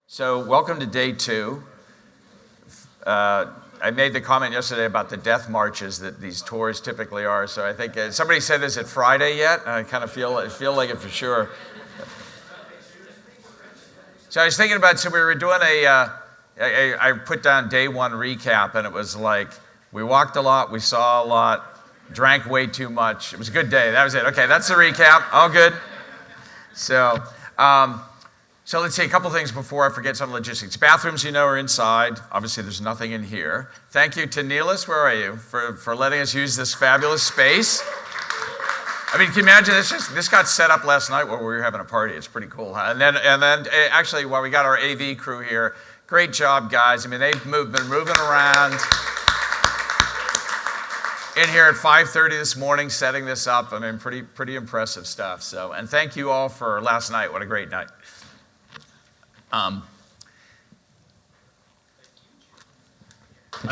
So welcome to day two. I made the comment yesterday about the death marches that these tours typically are. So I think somebody said, "Is it Friday yet?" I kind of feel like it for sure. So I was thinking about. So we were doing I put down day one recap, and it was like we walked a lot, we saw a lot, drank way too much. It was a good day. That was it. Okay, that's the recap. All good. So. So let's see, a couple things before I forget some logistics. Bathrooms, are inside. Obviously, there's nothing in here. Thank you to Neelis, where are you, for letting us use this fabulous space. I mean, can you imagine this got set up last night while we were having a party. It's pretty cool, huh? And then actually, while we got our AV crew here, great job, guys. I mean, they've been moving around in here at 5:30 this morning, setting this up. I mean, pretty impressive stuff. So, and thank you all for last night. What a great night. I'll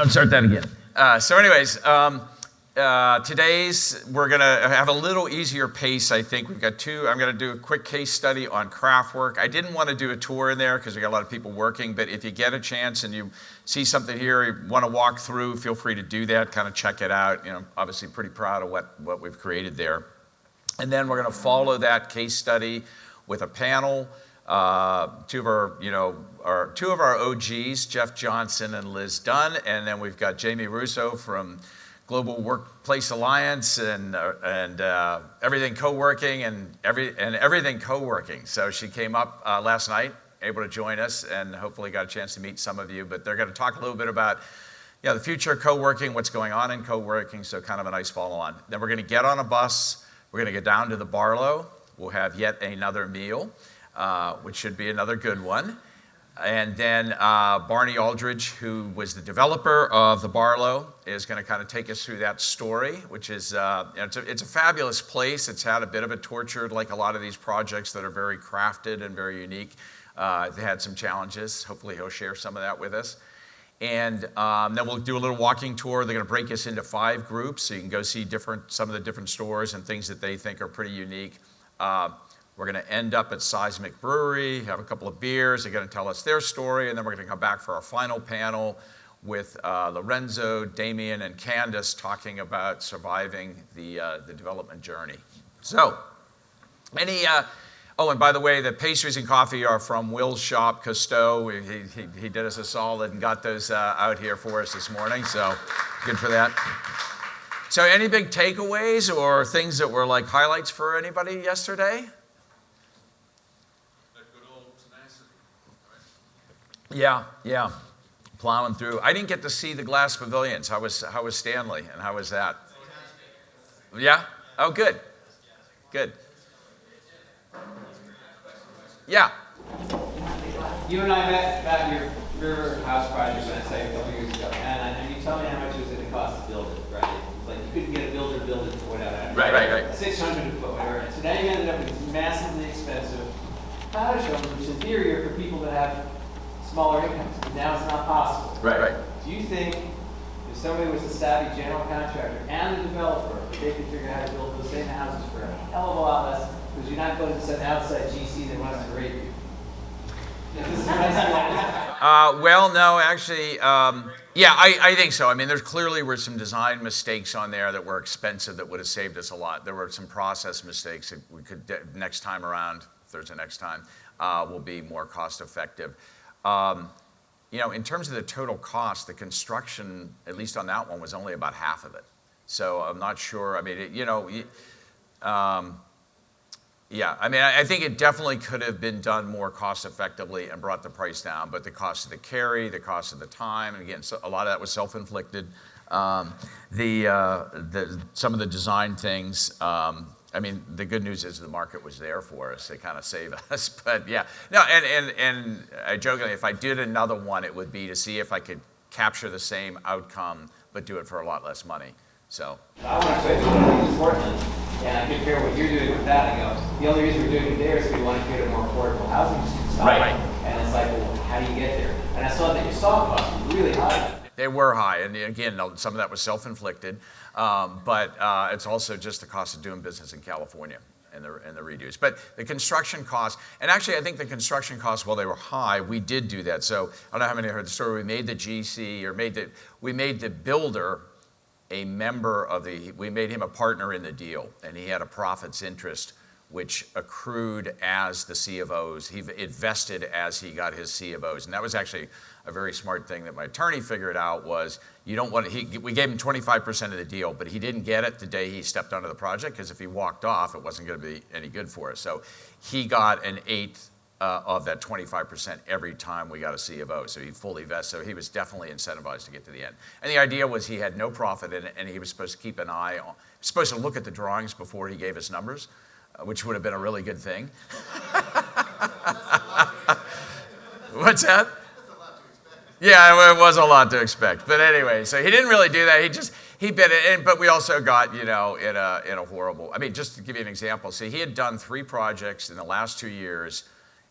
start that again. Today's we're gonna have a little easier pace. I think we've got two. I'm gonna do a quick case study on Craftwork. I didn't want to do a tour in there because we got a lot of people working. But if you get a chance and you see something here, you want to walk through, feel free to do that. Kind of check it out. Obviously pretty proud of what we've created there. And then we're gonna follow that case study with a panel. Two of our OGs, Jeff Johnson and Liz Dunn, and then we've got Jamie Russo from Global Workplace Alliance and everything co-working and everything co-working. So she came up last night, able to join us, and hopefully got a chance to meet some of you. But they're going to talk a little bit about the future of co-working, what's going on in co-working. So kind of a nice follow-on. Then we're going to get on a bus. We're going to go down to the Barlow. We'll have yet another meal. Which should be another good one. And then Barney Aldridge, who was the developer of the Barlow, is going to kind of take us through that story, which is, it's a fabulous place. It's had a bit of a torture, like a lot of these projects that are very crafted and very unique. They had some challenges. Hopefully he'll share some of that with us. And then we'll do a little walking tour. They're going to break us into 5 groups, so you can go see some of the different stores and things that they think are pretty unique. We're going to end up at Seismic Brewery, have a couple of beers. They're going to tell us their story, and then we're going to come back for our final panel with Lorenzo, Damien, and Candace talking about surviving the development journey. So, and by the way, the pastries and coffee are from Will's shop, Cousteau. He did us a solid and got those out here for us this morning, so good for that. So any big takeaways or things that were like highlights for anybody yesterday? Yeah, plowing through. I didn't get to see the glass pavilions. How was Stanley, and how was that? Yeah? Oh, good. Yeah. You and I met about your river house project, a couple years ago, and you told me how much it was going to cost to build it, right? Like you couldn't get a builder to build it for whatever. Right. 600 a foot, whatever. And so now you ended up with this massively expensive powder shelter, which is inferior for people that have smaller incomes. Now it's not possible. Right. Do you think if somebody was a savvy general contractor and a developer, they could figure out how to build those same houses for a hell of a lot less, because you're not going to some outside GC that wants to rape you? Well, no, actually, I think so. I mean, there clearly were some design mistakes on there that were expensive that would have saved us a lot. There were some process mistakes that we could, next time around, if there's a next time, will be more cost effective. In terms of the total cost, the construction, at least on that one, was only about half of it. So I'm not sure. I mean, I think it definitely could have been done more cost effectively and brought the price down. But the cost of the carry, the cost of the time, and again, a lot of that was self-inflicted. Some of the design things. The good news is the market was there for us. They kind of save us. But yeah, no, and I jokingly, if I did another one, it would be to see if I could capture the same outcome, but do it for a lot less money. So. I want to say to in Portland, and I compare what you're doing with that. I go, the only reason we're doing it there is we want to create a more affordable housing stock. Right. And it's like, well, how do you get there? And I saw that your soft costs were really high. They were high, and again, some of that was self-inflicted, but it's also just the cost of doing business in California. and the redos. But the construction costs, and actually I think the construction costs, while they were high, we did do that. So I don't know how many heard the story. We made the GC, or we made the builder a member of we made him a partner in the deal, and he had a profits interest which accrued as the C of Os. It vested as he got his C of Os. And that was actually a very smart thing that my attorney figured out was you don't want to, we gave him 25% of the deal, but he didn't get it the day he stepped onto the project, because if he walked off, it wasn't going to be any good for us. So he got an eighth of that 25% every time we got a C of O. So he fully vested. So he was definitely incentivized to get to the end. And the idea was he had no profit in it, and he was supposed to keep an eye on, supposed to look at the drawings before he gave us numbers, which would have been a really good thing. What's that? Yeah, it was a lot to expect. But anyway, so he didn't really do that. He bid it, but we also got, in a horrible, just to give you an example. See, he had done 3 projects in the last 2 years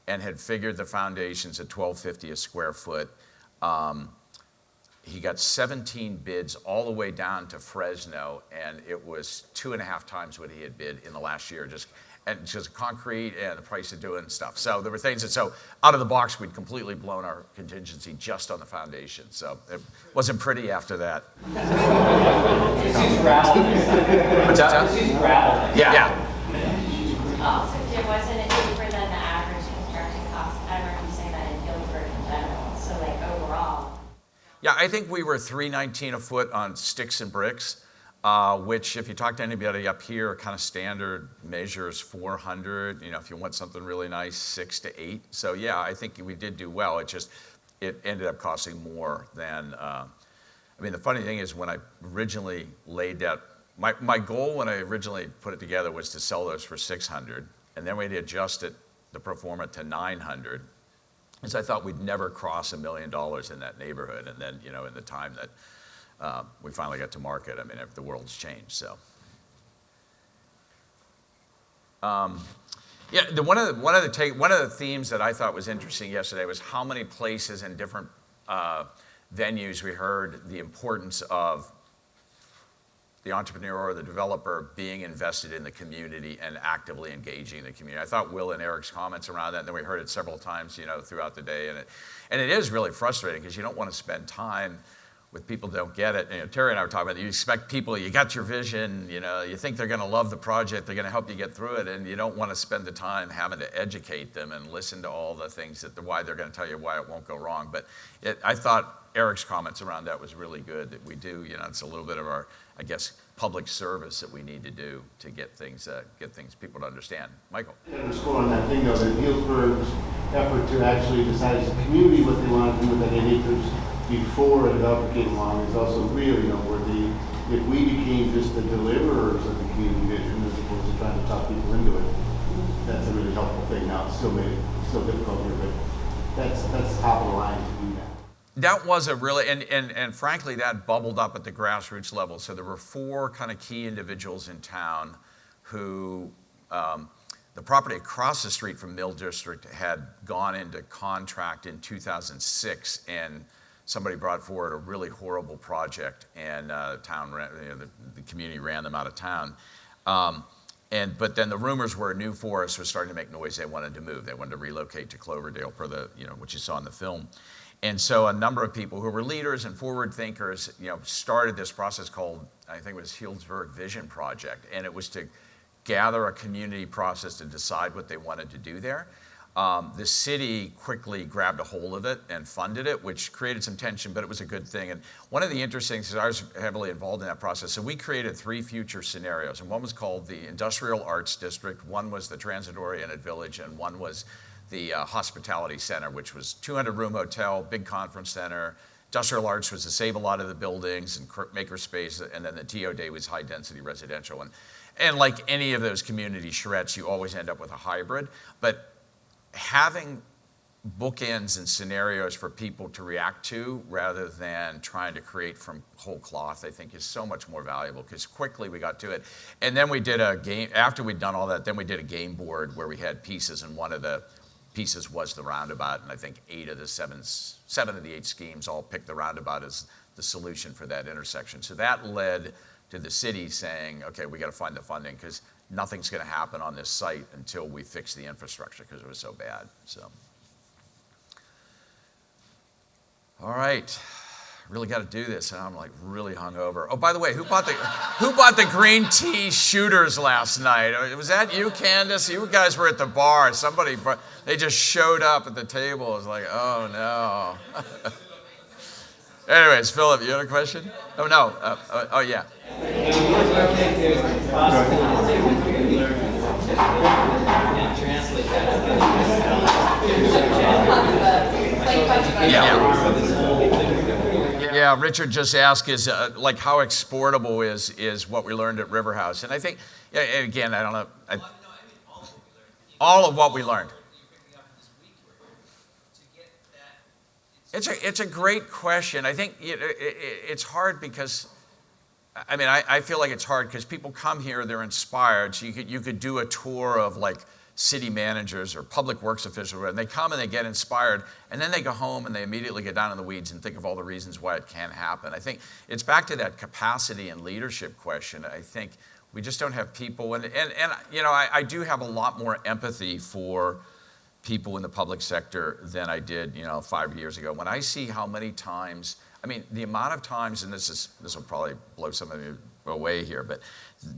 and had figured the foundations at $12.50 a square foot. He got 17 bids all the way down to Fresno, and it was 2.5 times what he had bid in the last year, just concrete and the price of doing stuff. So there were things that, out of the box, we'd completely blown our contingency just on the foundation. So it wasn't pretty after that. Just use gravel. What's that? Just use gravel. Yeah. Also, Jim, wasn't it cheaper than the average construction cost? I remember you saying that in Guilford in general. So overall. Yeah, I think we were $319 a foot on sticks and bricks, which if you talk to anybody up here, kind of standard measures $400. If you want something really nice, $600 to $800. So yeah, I think we did do well. It ended up costing more than. The funny thing is, when I originally laid that, my goal when I originally put it together was to sell those for $600, and then we'd adjust it, the pro forma, to $900. Because I thought we'd never cross $1 million in that neighborhood. And then, in the time that we finally got to market, the world's changed. So, one of the themes that I thought was interesting yesterday was how many places and different venues we heard the importance of the entrepreneur or the developer being invested in the community and actively engaging the community. I thought Will and Eric's comments around that, and then we heard it several times, throughout the day. And it is really frustrating, because you don't want to spend time with people who don't get it. Terry and I were talking about it. You expect people, you got your vision, you think they're going to love the project, they're going to help you get through it, and you don't want to spend the time having to educate them and listen to all the things why they're going to tell you why it won't go wrong. But I thought Eric's comments around that was really good, that we do, it's a little bit of our, public service that we need to do to get things people to understand. Michael? Underscore on that thing, though, that Healdsburg's effort to actually decide as a community what they want to do with that 8 acres before a developer came along is also really noteworthy. If we became just the deliverers of the community vision as opposed to trying to talk people into it, that's a really helpful thing. Now, it's still difficult here, but that's top of the line to do that. That was a really, and frankly, that bubbled up at the grassroots level. So there were 4 kind of key individuals in town who, the property across the street from Mill District had gone into contract in 2006, and somebody brought forward a really horrible project, and the community ran them out of town. But then the rumors were New Forest was starting to make noise. They wanted to move. They wanted to relocate to Cloverdale, per the what you saw in the film. And so a number of people who were leaders and forward thinkers, started this process called, I think it was Healdsburg Vision Project, and it was to gather a community process to decide what they wanted to do there. The city quickly grabbed a hold of it and funded it, which created some tension, but it was a good thing. And one of the interesting things, I was heavily involved in that process, so we created 3 future scenarios, and one was called the Industrial Arts District, one was the Transit-Oriented Village, and one was the Hospitality Center, which was 200-room hotel, big conference center. Industrial arts was to save a lot of the buildings and maker space, and then the TO Day was high-density residential. And like any of those community charrettes, you always end up with a hybrid. But having bookends and scenarios for people to react to rather than trying to create from whole cloth, I think is so much more valuable, because quickly we got to it. And then we did a game, after we'd done all that, then we did a game board where we had pieces, and one of the pieces was the roundabout, and I think 7 of the 8 schemes all picked the roundabout as the solution for that intersection. So that led to the city saying, okay, we got to find the funding, because nothing's going to happen on this site until we fix the infrastructure because it was so bad. So, all right. Really got to do this, and I'm like really hungover. Oh, by the way, who bought the green tea shooters last night? Was that you, Candace? You guys were at the bar. They just showed up at the table. It was like, oh no. Anyways, Philip, you had a question? Oh no. Oh yeah. Yeah, Richard just asked is like how exportable is what we learned at River House, and I think again I don't know all of what we learned. It's a great question. I think it's hard because I mean I feel like it's hard because people come here, they're inspired. So you could do a tour of like city managers or public works officials, and they come and they get inspired, and then they go home and they immediately get down in the weeds and think of all the reasons why it can't happen. I think it's back to that capacity and leadership question. I think we just don't have people, and you know, I do have a lot more empathy for people in the public sector than I did, 5 years ago. When I see how many times, I mean, the amount of times, and this will probably blow some of you away here, but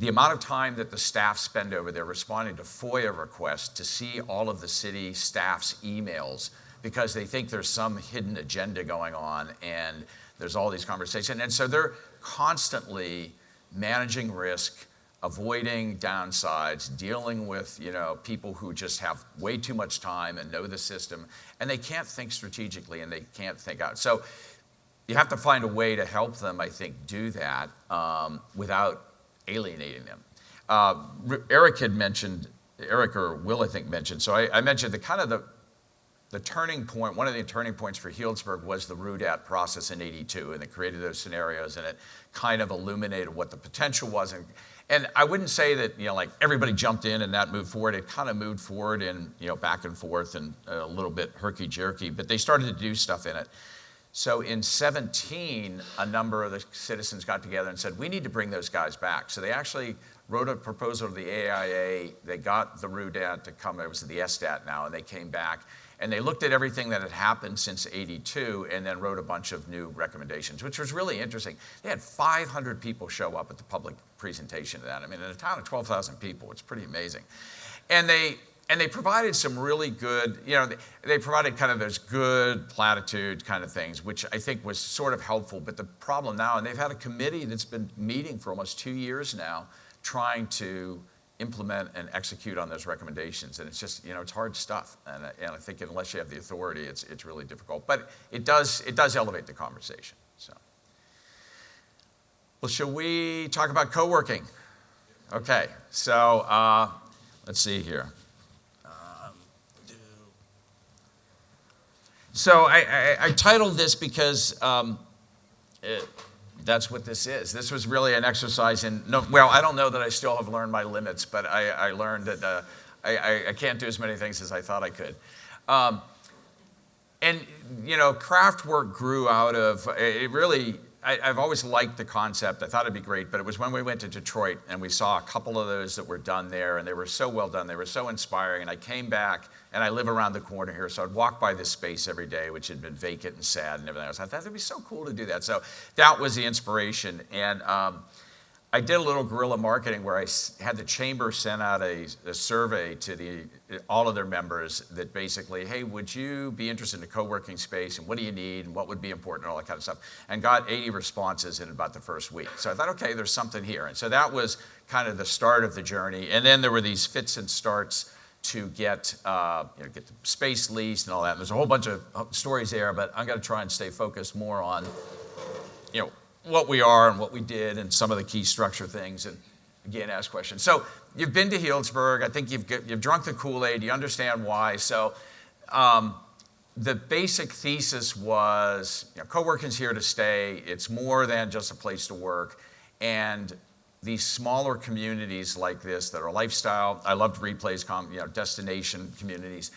the amount of time that the staff spend over there responding to FOIA requests to see all of the city staff's emails because they think there's some hidden agenda going on and there's all these conversations. And so they're constantly managing risk, avoiding downsides, dealing with, people who just have way too much time and know the system, and they can't think strategically and they can't think out. So you have to find a way to help them, I think, do that without alienating them. Eric or Will, I think, mentioned, so I mentioned the turning point, one of the turning points for Healdsburg was the RUDAT process in '82, and it created those scenarios, and it kind of illuminated what the potential was. And I wouldn't say that, like everybody jumped in and that moved forward. It kind of moved forward and, back and forth and a little bit herky-jerky, but they started to do stuff in it. So in 17, a number of the citizens got together and said, we need to bring those guys back. So they actually wrote a proposal to the AIA. They got the RUDAT to come, it was the SDAT now, and they came back. And they looked at everything that had happened since '82 and then wrote a bunch of new recommendations, which was really interesting. They had 500 people show up at the public presentation of that. I mean, in a town of 12,000 people, it's pretty amazing. And they provided some really good, they provided kind of those good platitude kind of things, which I think was sort of helpful. But the problem now, and they've had a committee that's been meeting for almost 2 years now, trying to implement and execute on those recommendations. And it's just, it's hard stuff. And I think unless you have the authority, it's really difficult. But it does elevate the conversation. So, well, shall we talk about co-working? Okay, so let's see here. So I titled this because that's what this is. This was really an exercise in, I don't know that I still have learned my limits, but I learned that I can't do as many things as I thought I could. And, Craftwork grew out of, it really, I've always liked the concept. I thought it'd be great, but it was when we went to Detroit and we saw a couple of those that were done there, and they were so well done. They were so inspiring, and I came back, and I live around the corner here, so I'd walk by this space every day, which had been vacant and sad and everything else. I thought it'd be so cool to do that. So that was the inspiration. And I did a little guerrilla marketing where I had the chamber send out a survey to all of their members that basically, hey, would you be interested in a co-working space, and what do you need, and what would be important, and all that kind of stuff, and got 80 responses in about the first week. So I thought, okay, there's something here. And so that was kind of the start of the journey. And then there were these fits and starts to get the space leased and all that. And there's a whole bunch of stories there, but I'm going to try and stay focused more on, what we are and what we did and some of the key structure things, and again, ask questions. So you've been to Healdsburg. I think you've drunk the Kool-Aid. You understand why. So the basic thesis was, co-working's here to stay. It's more than just a place to work. And these smaller communities like this that are lifestyle, I loved Replay's destination communities,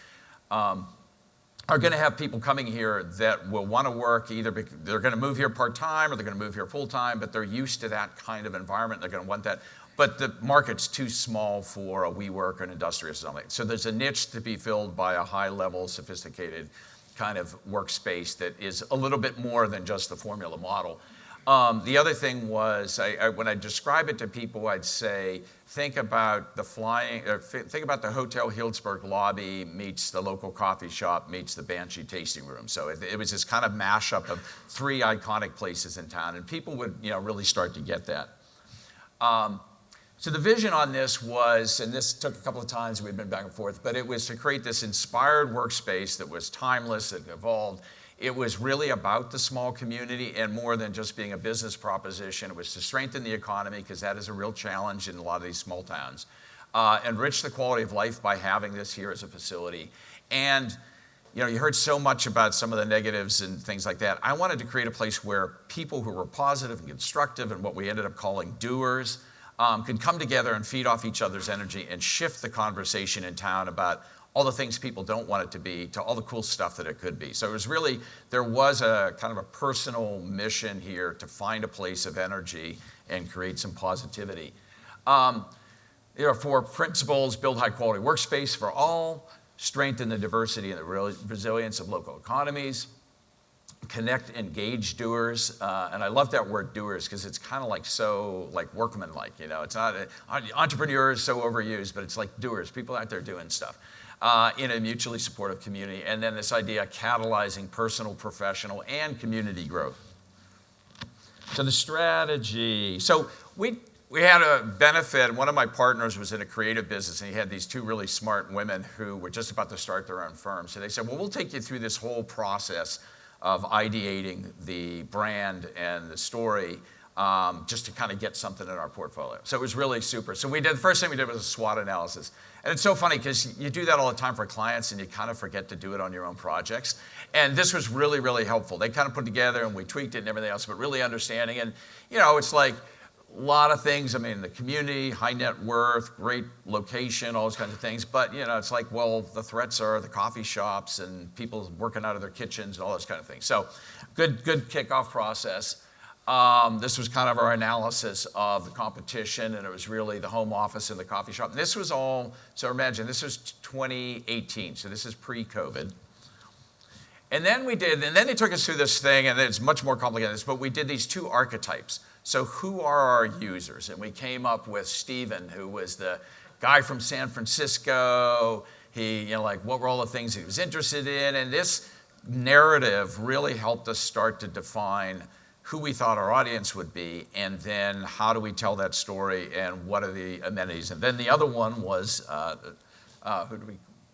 are going to have people coming here that will want to work either they're going to move here part-time or they're going to move here full-time, but they're used to that kind of environment. They're going to want that. but the market's too small for a WeWork or an Industrious or something. So there's a niche to be filled by a high-level, sophisticated kind of workspace that is a little bit more than just the formula model. The other thing was, when I describe it to people, I'd say, think about the Hotel Healdsburg lobby meets the local coffee shop meets the Banshee tasting room. So it was this kind of mashup of three iconic places in town, and people would really start to get that. So the vision on this was, and this took a couple of times, we'd been back and forth, but it was to create this inspired workspace that was timeless, that evolved. It was really about the small community and more than just being a business proposition. It was to strengthen the economy, because that is a real challenge in a lot of these small towns. Enrich the quality of life by having this here as a facility. And you heard so much about some of the negatives and things like that. I wanted to create a place where people who were positive and constructive and what we ended up calling doers could come together and feed off each other's energy and shift the conversation in town about all the things people don't want it to be to all the cool stuff that it could be. So it was really, there was a kind of a personal mission here to find a place of energy and create some positivity. There are 4 principles: build high quality workspace for all, strengthen the diversity and the resilience of local economies, connect engaged doers, and I love that word doers because it's kind of like so like workman-like, it's not, entrepreneur is so overused, but it's like doers, people out there doing stuff. In a mutually supportive community, and then this idea of catalyzing personal, professional, and community growth. So the strategy. So we had a benefit. One of my partners was in a creative business, and he had these 2 really smart women who were just about to start their own firm. So they said, well, we'll take you through this whole process of ideating the brand and the story, just to kind of get something in our portfolio. So it was really super. So the first thing we did was a SWOT analysis. And it's so funny because you do that all the time for clients and you kind of forget to do it on your own projects. And this was really, really helpful. They kind of put together and we tweaked it and everything else, but really understanding. And, it's like a lot of things. I mean, the community, high net worth, great location, all those kinds of things. But, it's like, well, the threats are the coffee shops and people working out of their kitchens and all those kind of things. So good kickoff process. This was kind of our analysis of the competition, and it was really the home office and the coffee shop. And this was all, so imagine, this was 2018, so this is pre-COVID. And then they took us through this thing, and it's much more complicated than this, but we did these 2 archetypes. So who are our users? And we came up with Steven, who was the guy from San Francisco. He, what were all the things he was interested in? And this narrative really helped us start to define who we thought our audience would be, and then how do we tell that story, and what are the amenities. And then the other one was,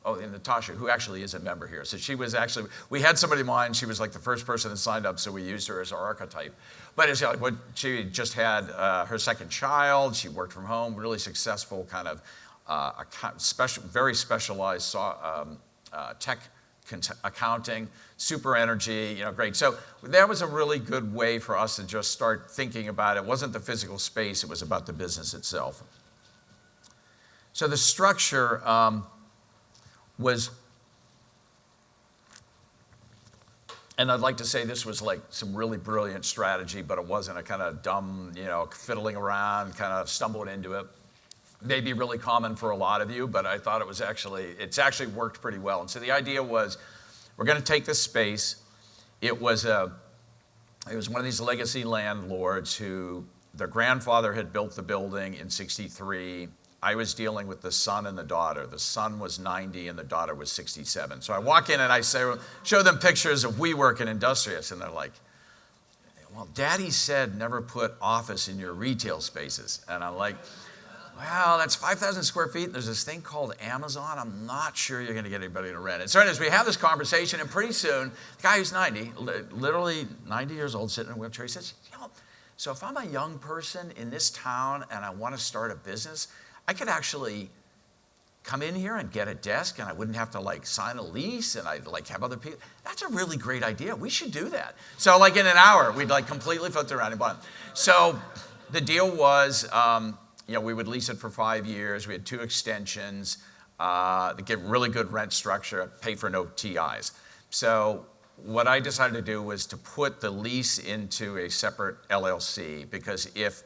Natasha, who actually is a member here. So she was actually, we had somebody in mind, she was like the first person that signed up, so we used her as our archetype. But it's like, she just had her second child, she worked from home, really successful kind of very specialized tech accounting, super energy, great. So that was a really good way for us to just start thinking about it. It wasn't the physical space, it was about the business itself. So the structure was, and I'd like to say this was like some really brilliant strategy, but it wasn't a kind of dumb, fiddling around, kind of stumbled into it. Maybe really common for a lot of you, but I thought it's actually worked pretty well. And so the idea was, we're going to take this space. It was one of these legacy landlords who their grandfather had built the building in '63. I was dealing with the son and the daughter. The son was 90 and the daughter was 67. So I walk in and I show them pictures of WeWork and Industrious, and they're like, well, Daddy said never put office in your retail spaces. And I'm like, well, that's 5,000 square feet. There's this thing called Amazon. I'm not sure you're going to get anybody to rent it. So anyways, we have this conversation, and pretty soon, the guy who's 90, literally 90 years old, sitting in a wheelchair, he says, so if I'm a young person in this town and I want to start a business, I could actually come in here and get a desk, and I wouldn't have to sign a lease, and I'd have other people. That's a really great idea. We should do that. So in an hour, we'd completely flipped around and bought it. So the deal was, we would lease it for 5 years. We had 2 extensions, get really good rent structure, pay for no TIs. So what I decided to do was to put the lease into a separate LLC, because if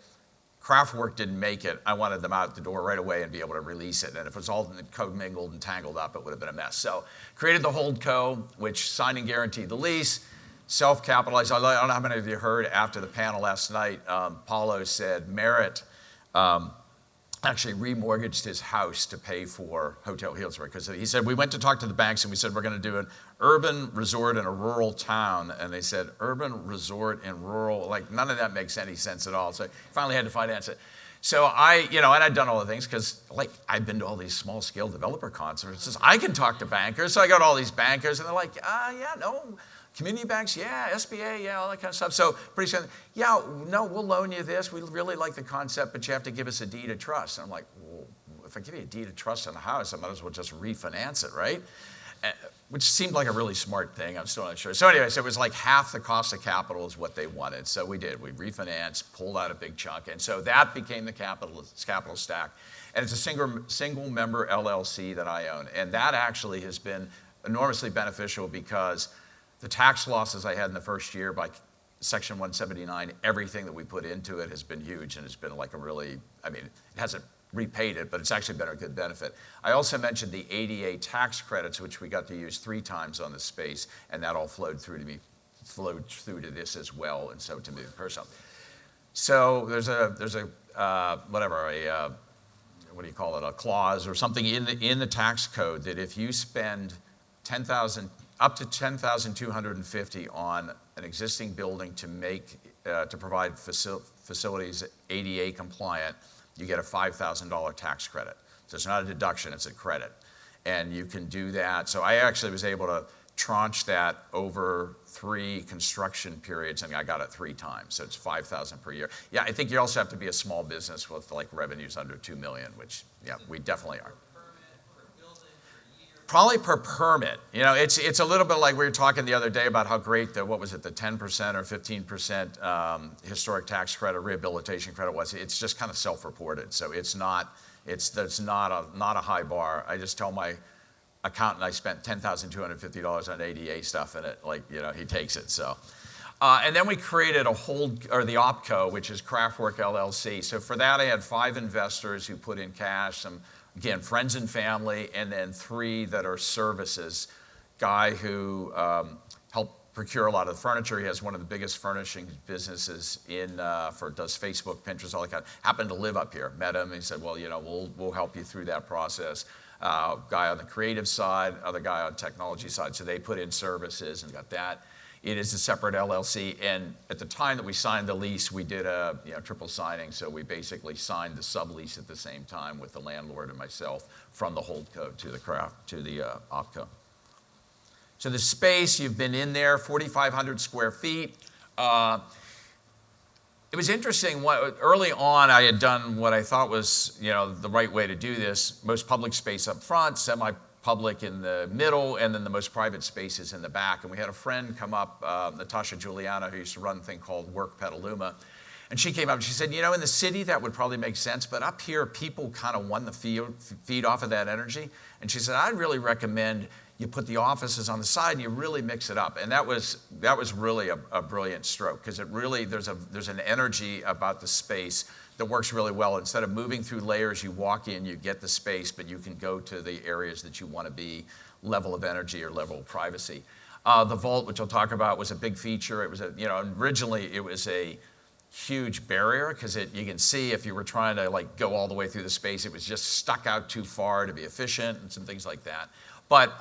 Craftwork didn't make it, I wanted them out the door right away and be able to release it. And if it was all commingled and tangled up, it would have been a mess. So created the holdco, which signed and guaranteed the lease, self-capitalized. I don't know how many of you heard after the panel last night, Paulo said Merritt actually remortgaged his house to pay for Hotel Healdsburg, because he said, we went to talk to the banks and we said, we're going to do an urban resort in a rural town. And they said, urban resort in rural, like none of that makes any sense at all. So he finally had to finance it. So and I'd done all the things because like I've been to all these small scale developer conferences. I can talk to bankers. So I got all these bankers and they're like, community banks, yeah, SBA, yeah, all that kind of stuff. So pretty soon, yeah, no, we'll loan you this. We really like the concept, but you have to give us a deed of trust. And I'm like, well, if I give you a deed of trust on a house, I might as well just refinance it, right? Which seemed like a really smart thing. I'm still not sure. So anyway, so it was like half the cost of capital is what they wanted. So we did. We refinanced, pulled out a big chunk. And so that became the capital stack. And it's a single member LLC that I own. And that actually has been enormously beneficial because the tax losses I had in the first year by Section 179, everything that we put into it has been huge, and it's been like it hasn't repaid it, but it's actually been a good benefit. I also mentioned the ADA tax credits, which we got to use 3 times on the space, and that all flowed through to this as well, and so to me personally. So there's a clause or something in the tax code that if you spend up to $10,250 on an existing building to provide facilities ADA compliant, you get a $5,000 tax credit. So it's not a deduction, it's a credit. And you can do that. So I actually was able to tranche that over 3 construction periods, and I got it 3 times. So it's $5,000 per year. Yeah, I think you also have to be a small business with like revenues under $2 million, which yeah, we definitely are. Probably per permit. It's a little bit like we were talking the other day about how great the 10% or 15% historic tax credit, rehabilitation credit was. It's just kind of self-reported, so it's not a high bar. I just tell my accountant I spent $10,250 on ADA stuff in it. He takes it. So, and then we created the OpCo, which is Craftwork LLC. So for that, I had 5 investors who put in cash, again, friends and family, and then 3 that are services. Guy who helped procure a lot of the furniture. He has one of the biggest furnishing businesses does Facebook, Pinterest, all that kind. Happened to live up here. Met him. He said, well, we'll help you through that process. Guy on the creative side, other guy on technology side. So they put in services and got that. It is a separate LLC, and at the time that we signed the lease, we did a triple signing, so we basically signed the sublease at the same time with the landlord and myself from the holdco to the OpCo. So the space, you've been in there, 4,500 square feet. It was interesting. Early on, I had done what I thought was the right way to do this. Most public space up front, semi-public in the middle, and then the most private spaces in the back. And we had a friend come up, Natasha Giuliano, who used to run a thing called Work Petaluma. And she came up and she said, in the city that would probably make sense, but up here people kind of want to feed off of that energy. And she said, I'd really recommend you put the offices on the side and you really mix it up. And that was really a brilliant stroke, because there's an energy about the space that works really well. Instead of moving through layers, you walk in, you get the space, but you can go to the areas that you want to be, level of energy or level of privacy. The vault, which I'll talk about, was a big feature. It was originally it was a huge barrier, because you can see if you were trying to go all the way through the space, it was just stuck out too far to be efficient and some things like that. But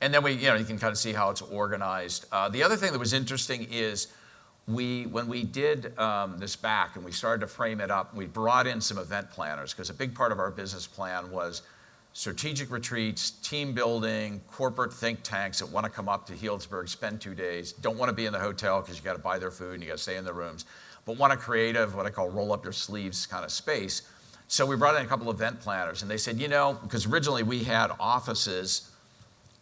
and then you can kind of see how it's organized. The other thing that was interesting is when we did this back and we started to frame it up, we brought in some event planners, because a big part of our business plan was strategic retreats, team building, corporate think tanks that want to come up to Healdsburg, spend 2 days, don't want to be in the hotel because you got to buy their food and you got to stay in their rooms, but want a creative, what I call roll up your sleeves kind of space. So we brought in a couple of event planners, and they said, because originally we had offices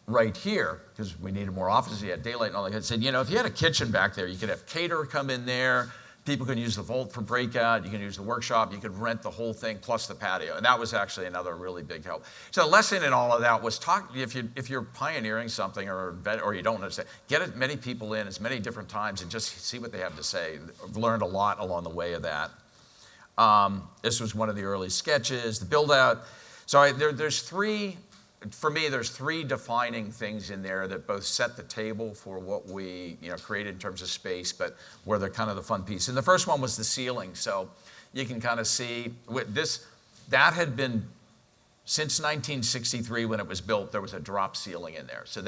right here, because we needed more offices, you had daylight and all that. They said, if you had a kitchen back there, you could have caterer come in there, people can use the vault for breakout, you can use the workshop, you could rent the whole thing plus the patio. And that was actually another really big help. So the lesson in all of that was if you're pioneering something or you don't understand, get as many people in as many different times and just see what they have to say. I've learned a lot along the way of that. This was one of the early sketches, the build out. So there's three defining things in there that both set the table for what we created in terms of space, but were the kind of the fun piece. And the first one was the ceiling. So you can kind of see that had been, since 1963 when it was built, there was a drop ceiling in there. So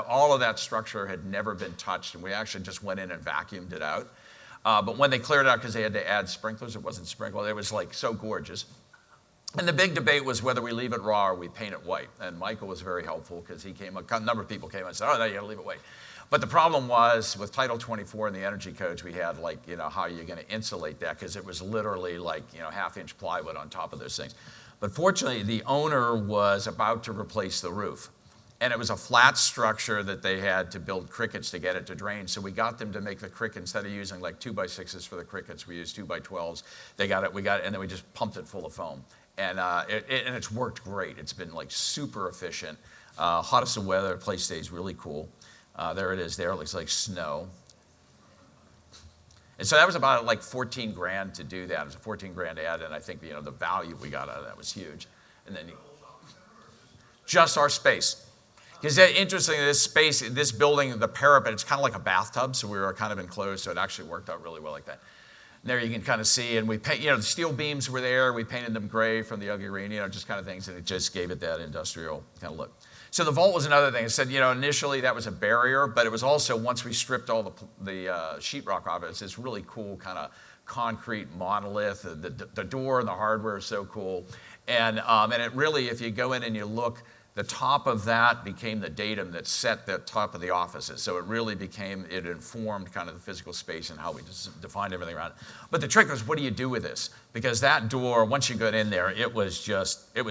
all of that structure had never been touched, and we actually just went in and vacuumed it out. But when they cleared it out because they had to add sprinklers, it wasn't sprinkled. It was like so gorgeous. And the big debate was whether we leave it raw or we paint it white. And Michael was very helpful because a number of people came and said, oh, no, you got to leave it white. But the problem was with Title 24 and the energy codes, we had how are you going to insulate that? Because it was literally half-inch plywood on top of those things. But fortunately, the owner was about to replace the roof. And it was a flat structure that they had to build crickets to get it to drain. So we got them to make the cricket, instead of using 2x6s for the crickets, we used 2x12s. We got it, and then we just pumped it full of foam. And it's worked great. It's been super efficient. Hottest of weather, the place stays really cool. There it is there, it looks like snow. And so that was about $14 grand to do that. It was a $14 grand ad, and I think the value we got out of that was huge. And then just our space. Because interestingly, this building, the parapet, it's kind of like a bathtub, so we were kind of enclosed, so it actually worked out really well like that. And there you can kind of see, and we paint, the steel beams were there, we painted them gray from the ugly green, just kind of things, and it just gave it that industrial kind of look. So the vault was another thing. I said, initially that was a barrier, but it was also, once we stripped all the sheetrock off it, it's this really cool kind of concrete monolith. The door and the hardware is so cool. And it really, if you go in and you look, the top of that became the datum that set the top of the offices. So it informed kind of the physical space and how we just defined everything around it. But the trick was, what do you do with this? Because that door, once you got in there, it was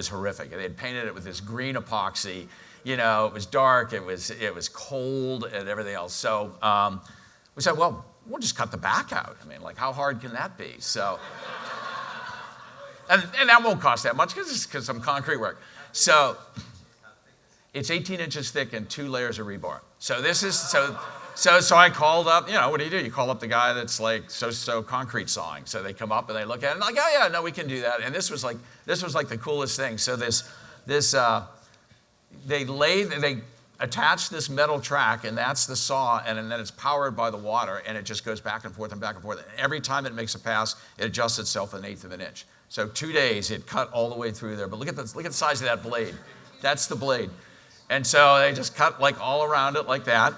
horrific. They had painted it with this green epoxy. It was dark, it was cold and everything else. So we said, well, we'll just cut the back out. I mean, how hard can that be? So, and that won't cost that much because it's some concrete work. So it's 18 inches thick and 2 layers of rebar. So this is, so I called up, what do? You call up the guy that's so concrete sawing. So they come up and they look at it and oh yeah, no, we can do that. And this was the coolest thing. So they attach this metal track, and that's the saw, and then it's powered by the water, and it just goes back and forth and back and forth. And every time it makes a pass, it adjusts itself 1/8 of an inch. So 2 days, it cut all the way through there. But look at the size of that blade. That's the blade. And so they just cut all around it like that.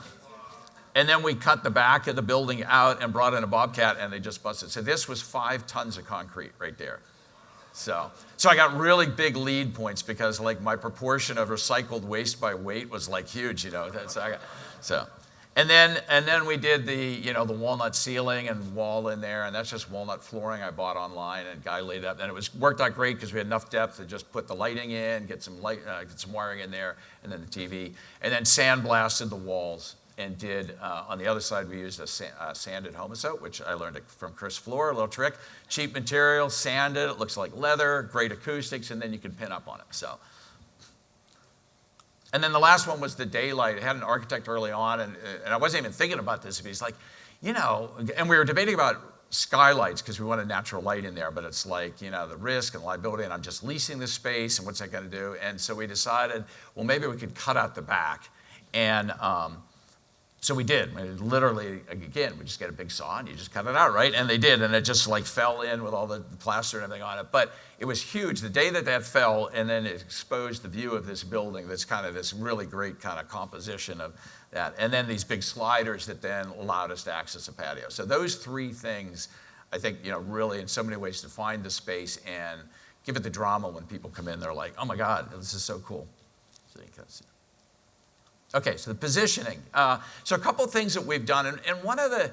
And then we cut the back of the building out and brought in a bobcat, and they just busted. So this was 5 tons of concrete right there. So I got really big lead points because my proportion of recycled waste by weight was huge, And then we did the walnut ceiling and wall in there, and that's just walnut flooring I bought online, and a guy laid it up, and it worked out great because we had enough depth to just put the lighting in, get some wiring in there, and then the TV, and then sandblasted the walls. And did, on the other side, we used a sanded homosote, which I learned from Chris Floor, a little trick. Cheap material, sanded, it looks like leather, great acoustics, and then you can pin up on it. So. And then the last one was the daylight. I had an architect early on, and I wasn't even thinking about this, but he's like, and we were debating about skylights because we wanted natural light in there, but it's the risk and liability, and I'm just leasing this space, and what's that going to do? And so we decided, well, maybe we could cut out the back. And so we did. Literally, again, we just get a big saw and you just cut it out, right? And they did, and it just fell in with all the plaster and everything on it. But it was huge. The day that fell, and then it exposed the view of this building, that's kind of this really great kind of composition of that. And then these big sliders that then allowed us to access a patio. So those 3 things, I think, really in so many ways define the space and give it the drama when people come in. They're like, oh my God, this is so cool. So you can see. Okay, so the positioning. So a couple of things that we've done, and one of the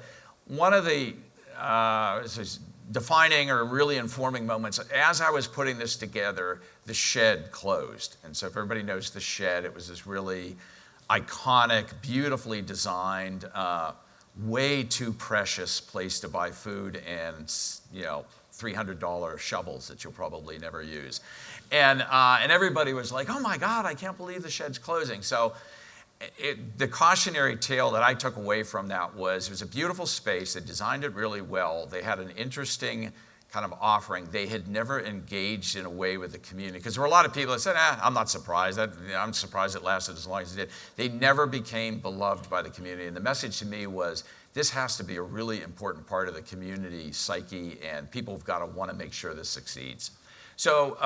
defining or really informing moments, as I was putting this together, the shed closed. And so if everybody knows the shed, it was this really iconic, beautifully designed, way too precious place to buy food and $300 shovels that you'll probably never use. And everybody was like, oh my God, I can't believe the shed's closing. So the cautionary tale that I took away from that was it was a beautiful space. They designed it really well. They had an interesting kind of offering, they had never engaged in a way with the community. Because there were a lot of people that said, I'm not surprised. I'm surprised it lasted as long as it did. They never became beloved by the community. And the message to me was, this has to be a really important part of the community psyche, and people have got to want to make sure this succeeds. So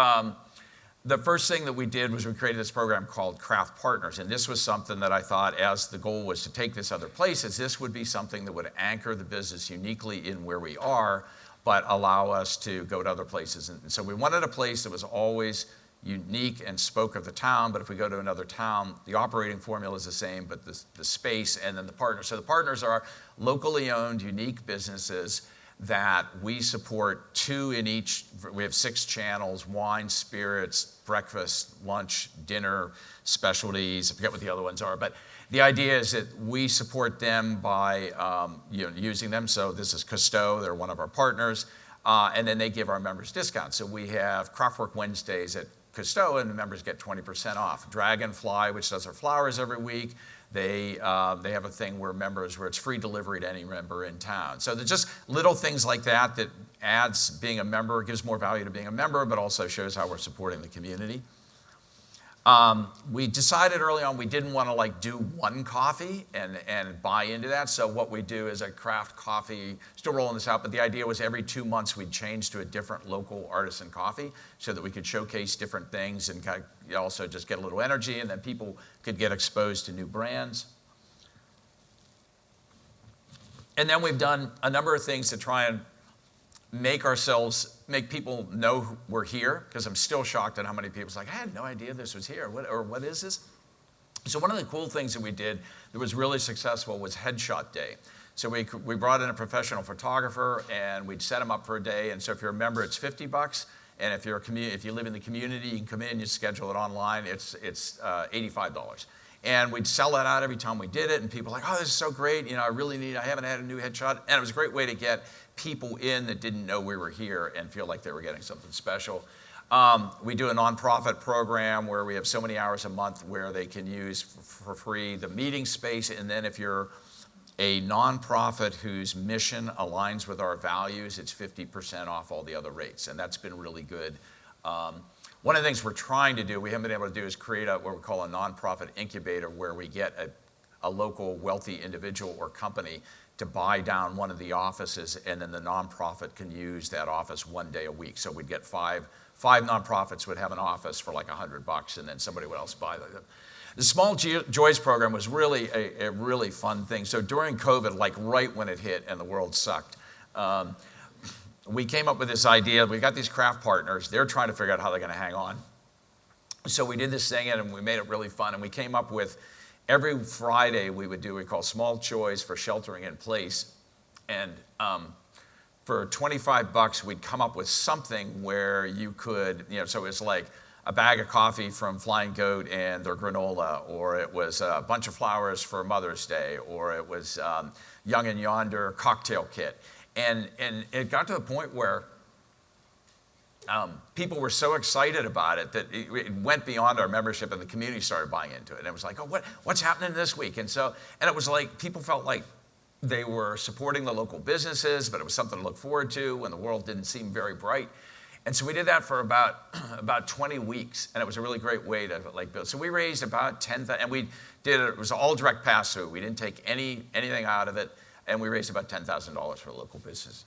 the first thing that we did was we created this program called Craft Partners. And this was something that I thought, as the goal was to take this other places, this would be something that would anchor the business uniquely in where we are, but allow us to go to other places. And so we wanted a place that was always unique and spoke of the town, but if we go to another town, the operating formula is the same, but the space and then the partners. So the partners are locally owned, unique businesses that we support, 2 in each. We have 6 channels: wine, spirits, breakfast, lunch, dinner, specialties. I forget what the other ones are, but the idea is that we support them by using them. So this is Cousteau, they're one of our partners, and then they give our members discounts. So we have Craftwork Wednesdays at Cousteau, and the members get 20% off. Dragonfly, which does our flowers every week, they have a thing where it's free delivery to any member in town. So there's just little things like that that adds being a member, gives more value to being a member, but also shows how we're supporting the community. We decided early on we didn't want to do one coffee and buy into that. So what we do is a craft coffee, still rolling this out, but the idea was every 2 months we'd change to a different local artisan coffee so that we could showcase different things and kind of also just get a little energy, and then people could get exposed to new brands. And then we've done a number of things to try and make people know we're here, because I'm still shocked at how many people's like, I had no idea this was here, what is this? So one of the cool things that we did that was really successful was Headshot Day. So we brought in a professional photographer, and we'd set him up for a day, and so if you're a member, it's $50, and if you live in the community, you can come in, you schedule it online, it's $85. And we'd sell that out every time we did it, and people were like, oh, this is so great, I haven't had a new headshot. And it was a great way to get people in that didn't know we were here and feel like they were getting something special. We do a nonprofit program where we have so many hours a month where they can use for free the meeting space, and then if you're a nonprofit whose mission aligns with our values, it's 50% off all the other rates, and that's been really good. One of the things we're trying to do, we haven't been able to do, is create what we call a nonprofit incubator, where we get a local wealthy individual or company to buy down one of the offices, and then the nonprofit can use that office 1 day a week. So we'd get five nonprofits would have an office for like $100, and then somebody would else buy them. The Small Joys program was really a really fun thing. So during COVID, like right when it hit and the world sucked, we came up with this idea. We got these craft partners. They're trying to figure out how they're going to hang on. So we did this thing, and we made it really fun. And we came up with, every Friday we would do what we call Small Joys for Sheltering in Place. And for $25, we'd come up with something where you could, so it was like a bag of coffee from Flying Goat and their granola, or it was a bunch of flowers for Mother's Day, or it was Young and Yonder cocktail kit. And it got to the point where people were so excited about it that it went beyond our membership, and the community started buying into it. And it was like, oh, what's happening this week? And it was like people felt like they were supporting the local businesses, but it was something to look forward to when the world didn't seem very bright. And so we did that for about 20 weeks, and it was a really great way to build. So we raised about $10,000, and it was all direct pass-through. We didn't take anything out of it, and we raised about $10,000 for local businesses.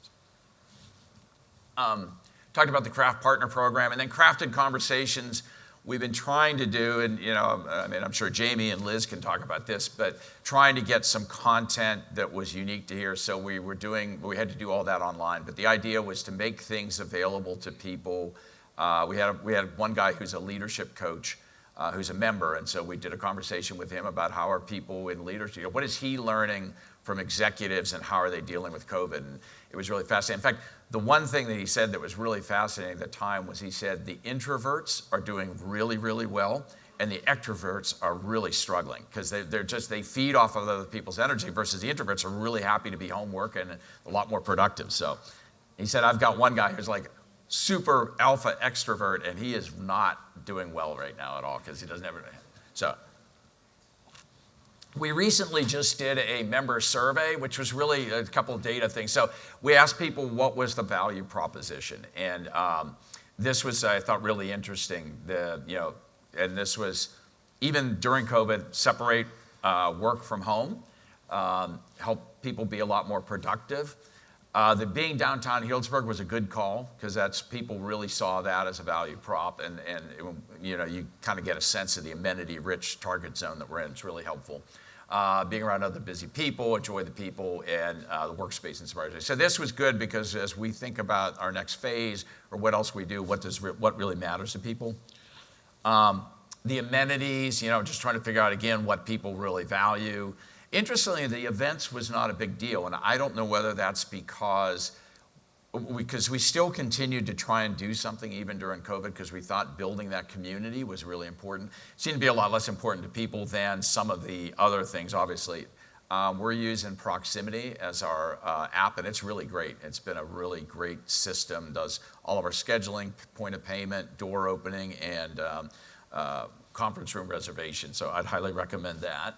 Talked about the Craft Partner Program, and then Crafted Conversations we've been trying to do, and I'm sure Jamie and Liz can talk about this, but trying to get some content that was unique to here. So we had to do all that online, but the idea was to make things available to people. We had one guy who's a leadership coach, who's a member, and so we did a conversation with him about how are people in leadership, what is he learning from executives, and how are they dealing with COVID? And it was really fascinating. In fact, the one thing that he said that was really fascinating at the time was he said the introverts are doing really, really well, and the extroverts are really struggling, because they feed off of other people's energy, versus the introverts are really happy to be home working and a lot more productive. So he said, I've got one guy who's like super alpha extrovert, and he is not doing well right now at all, because he doesn't ever. So We recently just did a member survey, which was really a couple of data things. So we asked people what was the value proposition, and this was, I thought, really interesting. And this was even during COVID, separate work from home, help people be a lot more productive. The being downtown Healdsburg was a good call because people really saw that as a value prop, and you kind of get a sense of the amenity-rich target zone that we're in. It's really helpful. Being around other busy people, enjoy the people, and the workspace inspires you. So this was good because as we think about our next phase or what else we do, what really matters to people. The amenities, just trying to figure out again what people really value. Interestingly, the events was not a big deal, and I don't know whether that's because we still continued to try and do something even during COVID because we thought building that community was really important. It seemed to be a lot less important to people than some of the other things, obviously. We're using Proximity as our app, and it's really great. It's been a really great system, does all of our scheduling, point of payment, door opening, and conference room reservation. So I'd highly recommend that.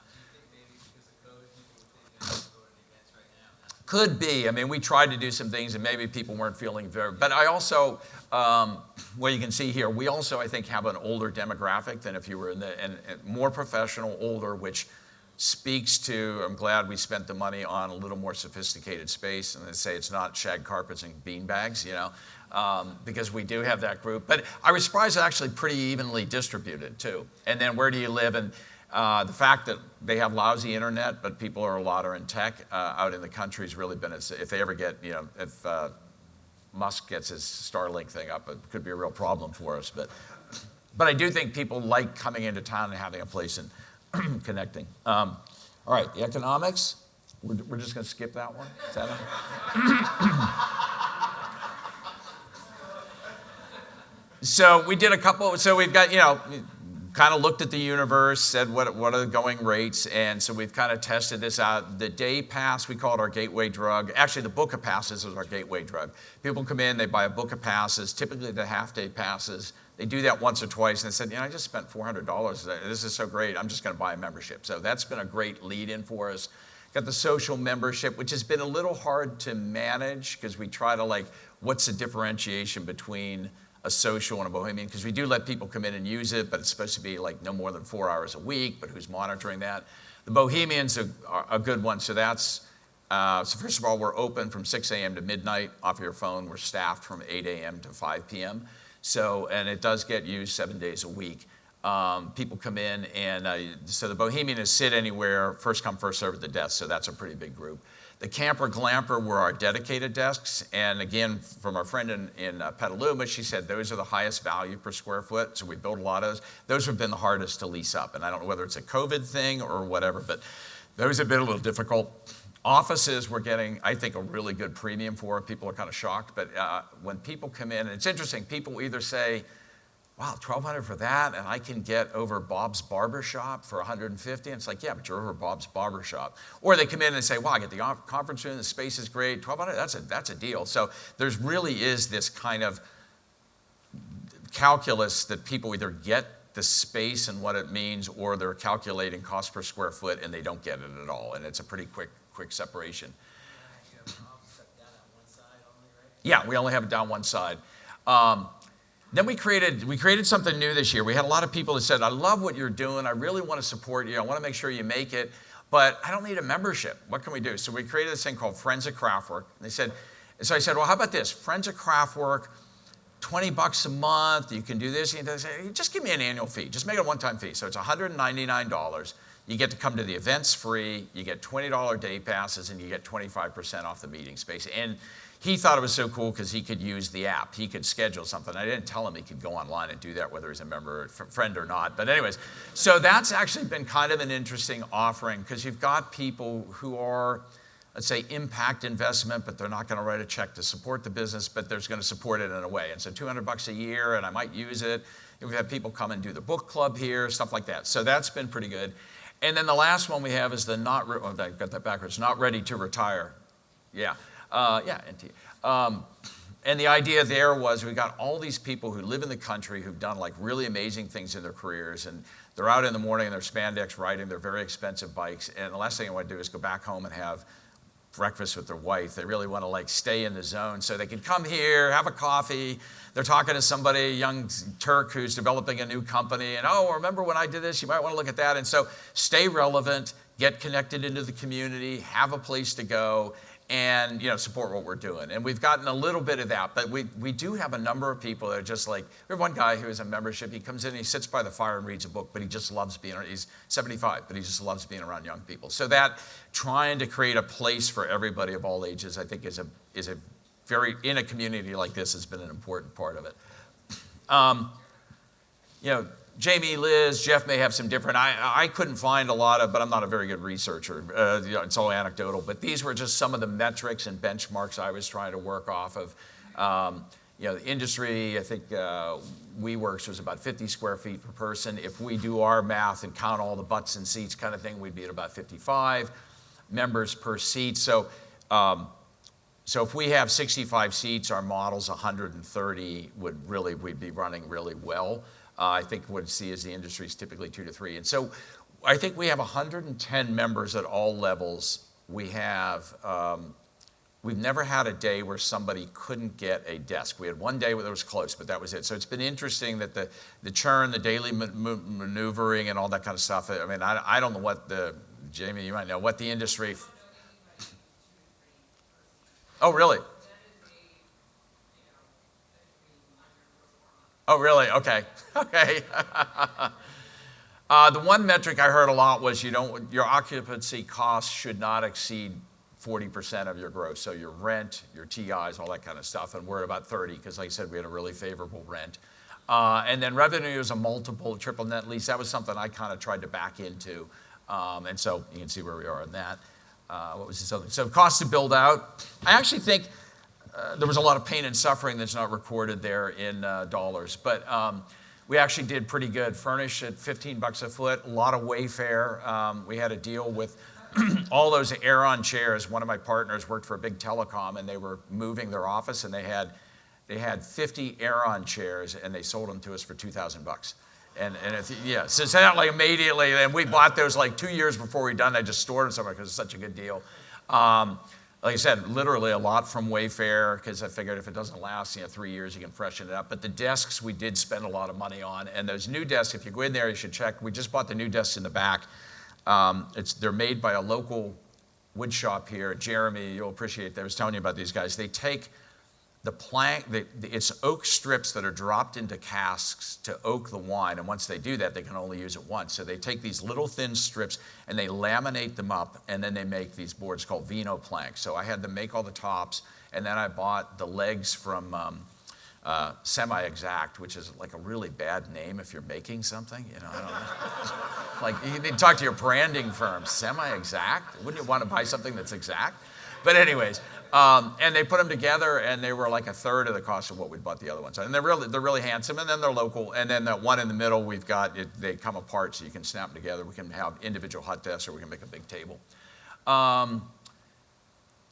Could be. I mean, we tried to do some things and maybe people weren't feeling but I also, well, you can see here, we also, I think, have an older demographic than if you were and more professional, older, which speaks to, I'm glad we spent the money on a little more sophisticated space, and they say it's not shag carpets and bean bags, because we do have that group. But I was surprised it's actually pretty evenly distributed too. And then where do you live? And the fact that they have lousy internet, but people are a lot in tech out in the country has really been, if they ever get, if Musk gets his Starlink thing up, it could be a real problem for us. But I do think people like coming into town and having a place and connecting. All right, the economics, we're just going to skip that one. Is that So we did a couple, so we've got, kind of looked at the universe, said what are the going rates, and so we've kind of tested this out. The day pass, we call it our gateway drug. Actually, the book of passes is our gateway drug. People come in, they buy a book of passes, typically the half-day passes. They do that once or twice, and they said, I just spent $400. This is so great, I'm just going to buy a membership. So that's been a great lead-in for us. Got the social membership, which has been a little hard to manage because we try to what's the differentiation between a social and a bohemian, because we do let people come in and use it, but it's supposed to be no more than 4 hours a week, but who's monitoring that? The bohemian's a good one, so that's, so first of all, we're open from 6 a.m. to midnight off your phone. We're staffed from 8 a.m. to 5 p.m. So, and it does get used 7 days a week. People come in, and so the bohemian is sit anywhere, first come, first serve at the desk, so that's a pretty big group. The camper glamper were our dedicated desks, and again, from our friend in Petaluma, she said those are the highest value per square foot, so we built a lot of those. Those have been the hardest to lease up, and I don't know whether it's a COVID thing or whatever, but those have been a little difficult. Offices we're getting, I think, a really good premium for. People are kind of shocked, but when people come in, and it's interesting, people either say, wow, $1,200 for that, and I can get over Bob's Barbershop for $150. And it's yeah, but you're over Bob's Barbershop. Or they come in and say, wow, I get the conference room, the space is great, $1,200, that's a deal. So there's really is this kind of calculus that people either get the space and what it means, or they're calculating cost per square foot and they don't get it at all. And it's a pretty quick separation. Yeah, we only have it down one side. Then we created something new this year. We had a lot of people that said, I love what you're doing. I really want to support you. I want to make sure you make it, but I don't need a membership. What can we do? So we created this thing called Friends of Craftwork. So I said, well, how about this? Friends of Craftwork, $20 a month. You can do this. And they say, just give me an annual fee. Just make it a one-time fee. So it's $199. You get to come to the events free. You get $20 day passes, and you get 25% off the meeting space. And he thought it was so cool because he could use the app. He could schedule something. I didn't tell him he could go online and do that, whether he's a member or friend or not. But anyways, so that's actually been kind of an interesting offering because you've got people who are, let's say, impact investment, but they're not going to write a check to support the business, but they're going to support it in a way. And so $200 a year, and I might use it. We've had people come and do the book club here, stuff like that. So that's been pretty good. And then the last one we have is the I got that backwards, not ready to retire. Yeah. NT. And the idea there was we got all these people who live in the country who've done really amazing things in their careers, and they're out in the morning in their spandex riding their very expensive bikes, and the last thing they want to do is go back home and have breakfast with their wife. They really want to like stay in the zone so they can come here, have a coffee. They're talking to somebody, a young Turk who's developing a new company, and oh, remember when I did this? You might want to look at that. And so stay relevant, get connected into the community, have a place to go, and support what we're doing. And we've gotten a little bit of that, but we do have a number of people that are just like, we have one guy who has a membership. He comes in, he sits by the fire and reads a book, but he just loves being, he's 75, but he just loves being around young people. So that trying to create a place for everybody of all ages, I think is a very, in a community like this, has been an important part of it. Jamie, Liz, Jeff may have some different, I couldn't find a lot of, but I'm not a very good researcher. It's all anecdotal, but these were just some of the metrics and benchmarks I was trying to work off of. The industry, I think WeWorks was about 50 square feet per person. If we do our math and count all the butts and seats kind of thing, we'd be at about 55 members per seat. So if we have 65 seats, our model's 130 we'd be running really well. I think what we see is the industry is typically 2 to 3. And so I think we have 110 members at all levels. We have, we've never had a day where somebody couldn't get a desk. We had one day where it was close, but that was it. So it's been interesting that the churn, the daily maneuvering and all that kind of stuff. I mean, I don't know what Jamie, you might know, what the industry. Oh, really? Oh, really? Okay. Okay. The one metric I heard a lot was your occupancy costs should not exceed 40% of your gross. So your rent, your TIs, all that kind of stuff. And we're at about 30 because, like I said, we had a really favorable rent. And then revenue is a multiple, triple net lease. That was something I kind of tried to back into. And so you can see where we are on that. What was this other? So cost to build out. I actually think there was a lot of pain and suffering that's not recorded there in dollars, but we actually did pretty good. Furnished at $15 a foot, a lot of Wayfair. We had a deal with all those Aeron chairs. One of my partners worked for a big telecom, and they were moving their office, and they had 50 Aeron chairs, and they sold them to us for $2,000. So it's not like immediately, and we bought those like 2 years before we done. I just stored them somewhere because it's such a good deal. Like I said, literally a lot from Wayfair because I figured if it doesn't last 3 years, you can freshen it up. But the desks we did spend a lot of money on, and those new desks, if you go in there, you should check. We just bought the new desks in the back. They're made by a local wood shop here. Jeremy, you'll appreciate that. I was telling you about these guys. They take the plank, it's oak strips that are dropped into casks to oak the wine, and once they do that, they can only use it once. So they take these little thin strips and they laminate them up, and then they make these boards called vino planks. So I had them make all the tops, and then I bought the legs from Semi-Exact, which is like a really bad name if you're making something. I don't know. Like you need to talk to your branding firm. Semi-Exact? Wouldn't you want to buy something that's exact? But anyways, and they put them together, and they were like a third of the cost of what we bought the other ones. And they're really handsome, and then they're local. And then that one in the middle, they come apart, so you can snap them together. We can have individual hot desks, or we can make a big table.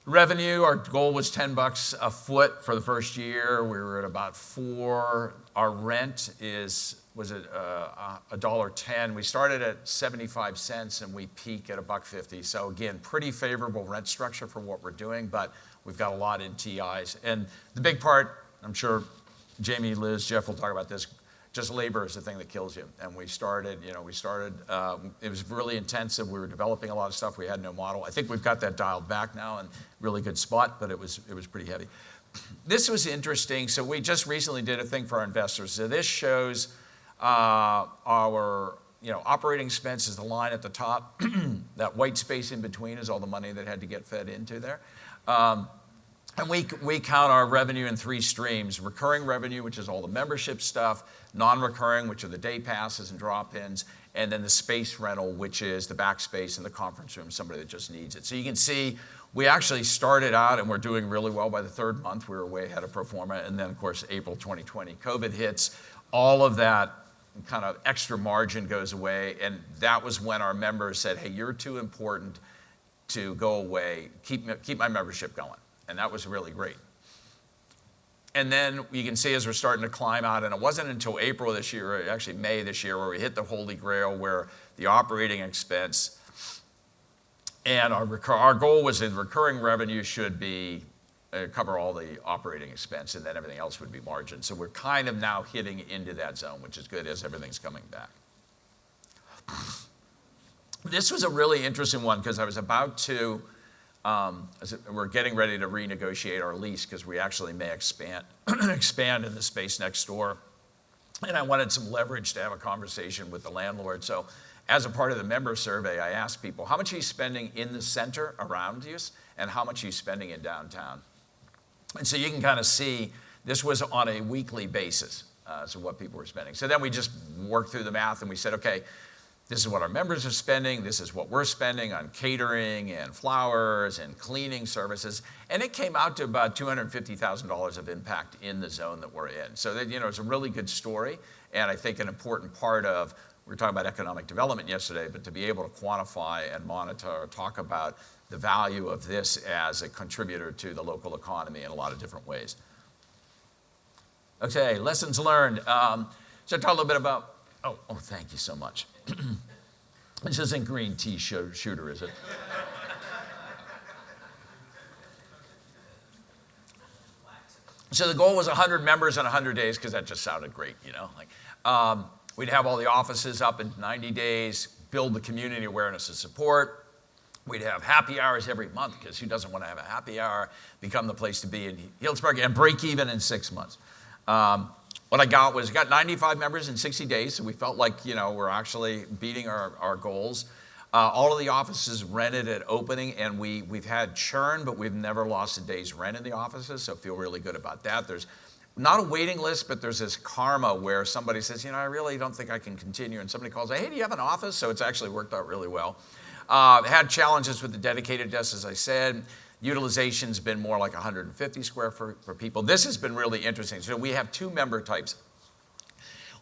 Revenue, our goal was $10 a foot for the first year. We were at about $4. Our rent was at $1.10. We started at 75 cents and we peak at $1.50. So again, pretty favorable rent structure for what we're doing, but we've got a lot in TIs. And the big part, I'm sure Jamie, Liz, Jeff will talk about this, just labor is the thing that kills you. And we started, it was really intensive. We were developing a lot of stuff. We had no model. I think we've got that dialed back now and really good spot, but it was pretty heavy. This was interesting. So we just recently did a thing for our investors. So this shows our operating expense is the line at the top. That white space in between is all the money that had to get fed into there. And we count our revenue in 3 streams: recurring revenue, which is all the membership stuff; non-recurring, which are the day passes and drop-ins; and then the space rental, which is the backspace in the conference room, somebody that just needs it. So you can see we actually started out and we're doing really well. By the 3rd month, we were way ahead of pro forma. And then, of course, April 2020, COVID hits. All of that kind of extra margin goes away. And that was when our members said, hey, you're too important to go away. Keep my membership going. And that was really great. And then you can see as we're starting to climb out, and it wasn't until April this year, or actually May this year, where we hit the holy grail where the operating expense and our goal was that recurring revenue should be cover all the operating expense, and then everything else would be margin. So we're kind of now hitting into that zone, which is good as everything's coming back. This was a really interesting one because I was about to, we're getting ready to renegotiate our lease because we actually may expand in the space next door. And I wanted some leverage to have a conversation with the landlord. So as a part of the member survey, I asked people, how much are you spending in the center around you, and how much are you spending in downtown? And so you can kind of see this was on a weekly basis, so what people were spending. So then we just worked through the math and we said, okay, this is what our members are spending, this is what we're spending on catering and flowers and cleaning services, and it came out to about $250,000 of impact in the zone that we're in. So that, it's a really good story, and I think an important part of, we were talking about economic development yesterday, but to be able to quantify and monitor or talk about the value of this as a contributor to the local economy in a lot of different ways. Okay, lessons learned. So talk a little bit about, oh, thank you so much. This isn't green tea shooter, is it? So the goal was 100 members in 100 days because that just sounded great, we'd have all the offices up in 90 days, build the community awareness and support. We'd have happy hours every month because who doesn't want to have a happy hour, become the place to be in Healdsburg, and break even in 6 months. What I got was, got 95 members in 60 days, so we felt like, we're actually beating our goals. All of the offices rented at opening, and we've had churn, but we've never lost a day's rent in the offices, so feel really good about that. There's not a waiting list, but there's this karma where somebody says, I really don't think I can continue, and somebody calls, hey, do you have an office? So it's actually worked out really well. Had challenges with the dedicated desks, as I said. Utilization's been more like 150 square for people. This has been really interesting. So we have two member types.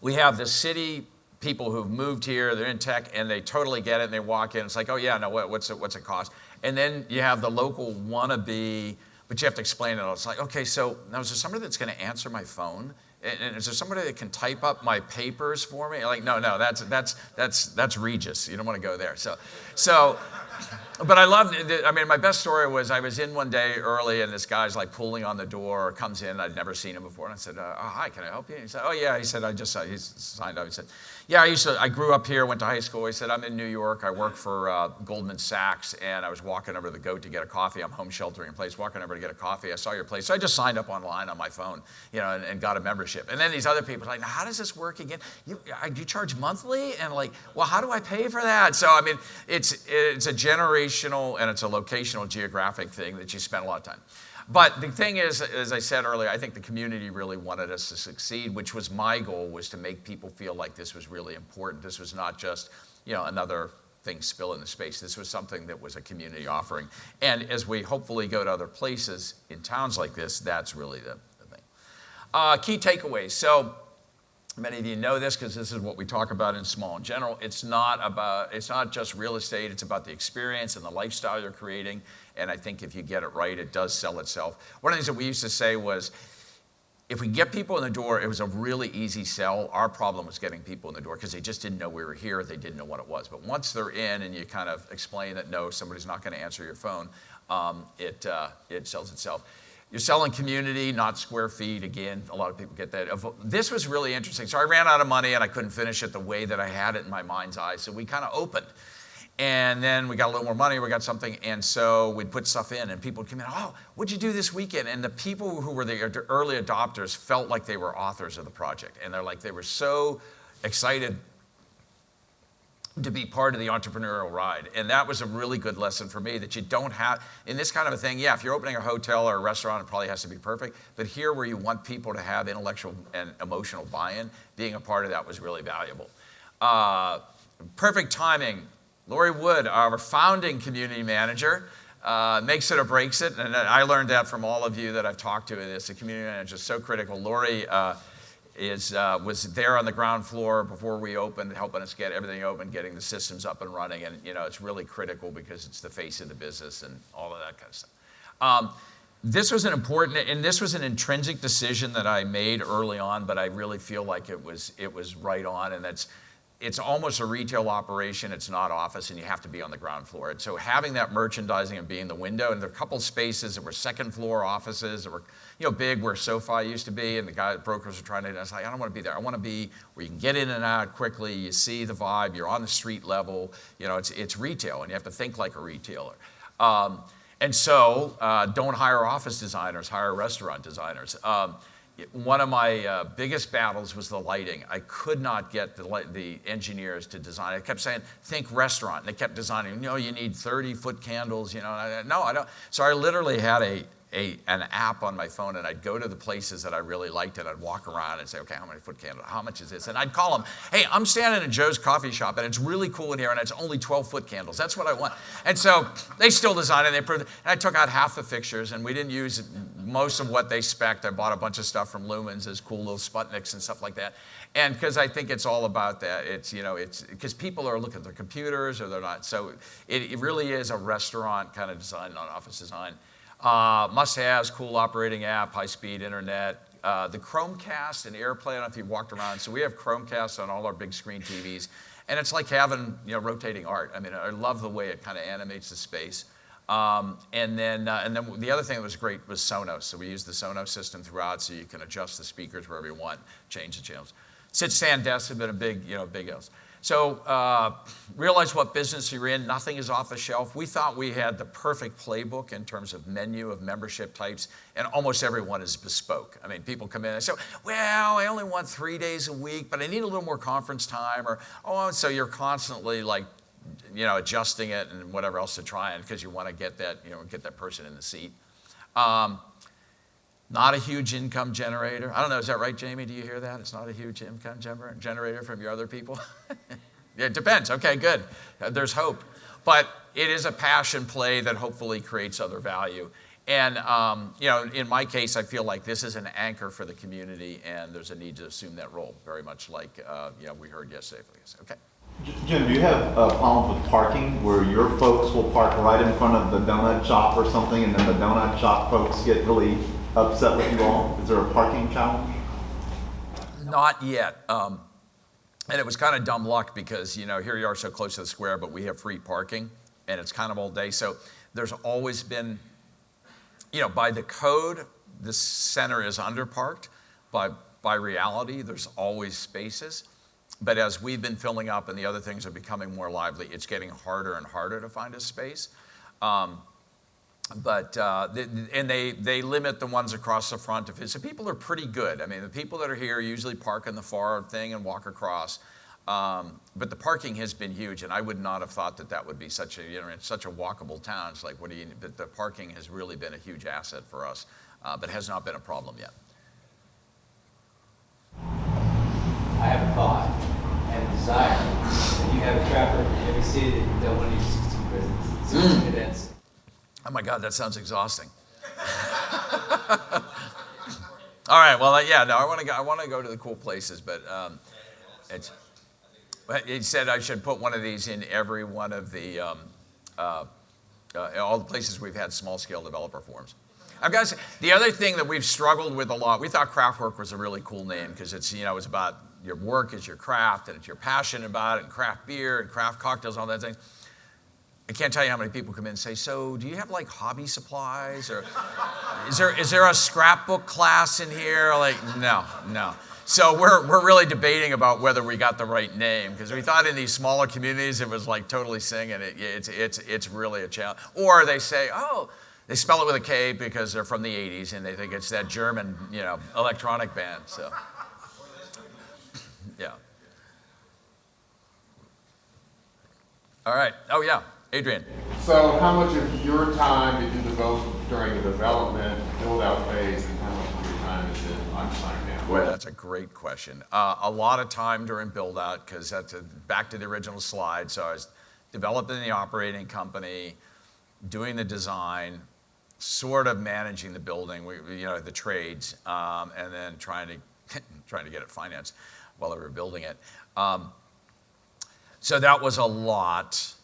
We have the city people who've moved here, they're in tech, and they totally get it, and they walk in, it's like, oh yeah, no, what's it cost? And then you have the local wannabe, but you have to explain it. It's like, okay, so now is there somebody that's gonna answer my phone? And is there somebody that can type up my papers for me? Like, no, that's Regis. You don't want to go there. So, but I loved it. I mean, my best story was I was in one day early, and this guy's like pulling on the door, comes in. I'd never seen him before, and I said, "Hi, can I help you?" And he said, "Oh yeah." He said, he's signed up. He said, "Yeah, I grew up here, went to high school." He said, "I'm in New York. I work for Goldman Sachs, and I was walking over to the Goat to get a coffee. I'm home sheltering in place. Walking over to get a coffee. I saw your place, so I just signed up online on my phone, and got a membership." And then these other people are like, "Now, how does this work again? You charge monthly?" And like, well, how do I pay for that? So I mean, it's a generational and it's a locational geographic thing that you spend a lot of time. But the thing is, as I said earlier, I think the community really wanted us to succeed, which was my goal, was to make people feel like this was really important. This was not just, another thing spill in the space. This was something that was a community offering. And as we hopefully go to other places in towns like this, that's really the thing. Key takeaways. So many of you know this because this is what we talk about in Small in General. It's not just real estate. It's about the experience and the lifestyle you're creating. And I think if you get it right, it does sell itself. One of the things that we used to say was, if we get people in the door, it was a really easy sell. Our problem was getting people in the door because they just didn't know we were here. They didn't know what it was. But once they're in and you kind of explain that, no, somebody's not going to answer your phone, it sells itself. You're selling community, not square feet. Again, a lot of people get that. This was really interesting. So I ran out of money and I couldn't finish it the way that I had it in my mind's eye. So we kind of opened. And then we got a little more money, we got something, and so we'd put stuff in, and people would come in, "Oh, what'd you do this weekend?" And the people who were the early adopters felt like they were authors of the project. And they were so excited to be part of the entrepreneurial ride. And that was a really good lesson for me, that you don't have, in this kind of a thing, yeah, if you're opening a hotel or a restaurant, it probably has to be perfect. But here, where you want people to have intellectual and emotional buy-in, being a part of that was really valuable. Perfect timing. Lori Wood, our founding community manager, makes it or breaks it. And I learned that from all of you that I've talked to. The community manager is so critical. Lori was there on the ground floor before we opened, helping us get everything open, getting the systems up and running. And, it's really critical because it's the face of the business and all of that kind of stuff. this was an important, and this was an intrinsic decision that I made early on, but I really feel like it was right on, and it's almost a retail operation. It's not office, and you have to be on the ground floor. And so having that merchandising and being the window, and there were a couple spaces that were second floor offices that were, big where SoFi used to be, and the brokers were trying to, I was like, I don't want to be there. I want to be where you can get in and out quickly. You see the vibe. You're on the street level. It's retail, and you have to think like a retailer. And so don't hire office designers, hire restaurant designers. One of my biggest battles was the lighting. I could not get the engineers to design. I kept saying, think restaurant. And they kept designing, you need 30-foot candles, no, I don't. So I literally had an app on my phone, and I'd go to the places that I really liked, and I'd walk around and say, okay, how many foot candles? How much is this? And I'd call them, hey, I'm standing in Joe's coffee shop, and it's really cool in here, and it's only 12-foot candles. That's what I want. And so they still designed it, they approved it, and I took out half the fixtures, and we didn't use most of what they spec'd. I bought a bunch of stuff from Lumens, as cool little Sputniks and stuff like that. And because I think it's all about that. It's because people are looking at their computers, or they're not. So it really is a restaurant kind of design, not office design. Must-haves, cool operating app, high-speed internet. The Chromecast and AirPlay, I don't know if you walked around. So we have Chromecast on all our big screen TVs. And it's like having rotating art. I mean, I love the way it kind of animates the space. And then the other thing that was great was Sonos. So we use the Sonos system throughout, so you can adjust the speakers wherever you want, change the channels. Sit-stand desks have been a big else. So realize what business you're in. Nothing is off the shelf. We thought we had the perfect playbook in terms of menu of membership types, and almost everyone is bespoke. I mean, people come in and say, well, I only want 3 days a week, but I need a little more conference time, or, so you're constantly like, adjusting it and whatever else to try, and because you want to get that person in the seat. Not a huge income generator. I don't know, is that right, Jamie? Do you hear that? It's not a huge income generator from your other people? Yeah, it depends. Okay, good. There's hope. But it is a passion play that hopefully creates other value. And, in my case, I feel like this is an anchor for the community, and there's a need to assume that role, very much like, we heard yesterday. Okay. Jim, do you have problems with parking where your folks will park right in front of the donut shop or something, and then the donut shop folks get really upset with you all? Is there a parking challenge? Not yet. And it was kind of dumb luck because, here you are so close to the square, but we have free parking, and it's kind of all day. So there's always been, by the code, the center is underparked. By reality, there's always spaces. But as we've been filling up and the other things are becoming more lively, it's getting harder and harder to find a space. And they limit the ones across the front of it. So people are pretty good. I mean, the people that are here usually park in the far thing and walk across. But the parking has been huge, and I would not have thought that would be such a, it's such a walkable town. It's like, but the parking has really been a huge asset for us, but has not been a problem yet. I have a thought and a desire that you have a Craftwork in every city that you don't want to use 16 prisons. 16 events. Oh my God, that sounds exhausting. All right, well, I want to go to the cool places, but he said I should put one of these in every one of the all the places we've had small-scale developer forums. I've got to say, the other thing that we've struggled with a lot, we thought Craftwork was a really cool name because it's it's about your work is your craft, and it's your passion about it, and craft beer and craft cocktails and all that thing. I can't tell you how many people come in and say, so do you have like hobby supplies, or is there a scrapbook class in here? Like, no. So we're really debating about whether we got the right name, because we thought in these smaller communities it was like totally singing. It's really a challenge. Or they say, they spell it with a K because they're from the 80s and they think it's that German, electronic band. So, yeah. All right. Oh, yeah. Adrian. So how much of your time did you devote during the development, build-out phase, and how much of your time is it on site now? Well, that's a great question. A lot of time during build-out, because that's back to the original slide. So I was developing the operating company, doing the design, sort of managing the building, the trades, and then trying to get it financed while we were building it. So that was a lot.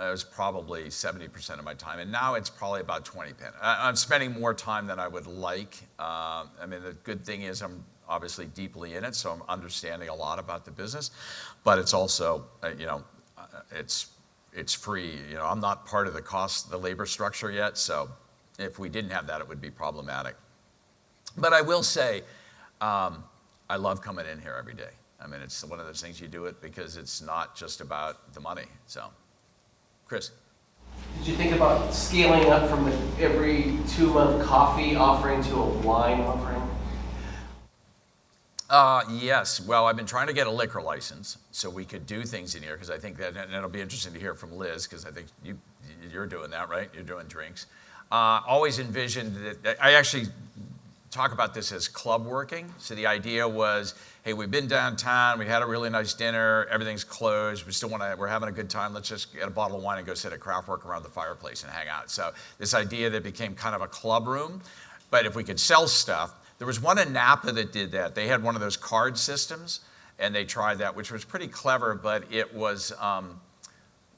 it was probably 70% of my time, and now it's probably about 20%. I'm spending more time than I would like. I mean, the good thing is I'm obviously deeply in it, so I'm understanding a lot about the business, but it's also, it's free. I'm not part of the labor structure yet, so if we didn't have that, it would be problematic. But I will say, I love coming in here every day. I mean, it's one of those things you do it because it's not just about the money. So, Chris. Did you think about scaling up from the every 2-month coffee offering to a wine offering? Yes. Well, I've been trying to get a liquor license so we could do things in here because I think that, and it'll be interesting to hear from Liz because I think you're doing that, right? You're doing drinks. Always envisioned that. I actually talk about this as club working. So the idea was, hey, we've been downtown, we had a really nice dinner, everything's closed, we're having a good time, let's just get a bottle of wine and go sit at Craftwork around the fireplace and hang out. So this idea that became kind of a club room, but if we could sell stuff, there was one in Napa that did that. They had one of those card systems, and they tried that, which was pretty clever, but it was,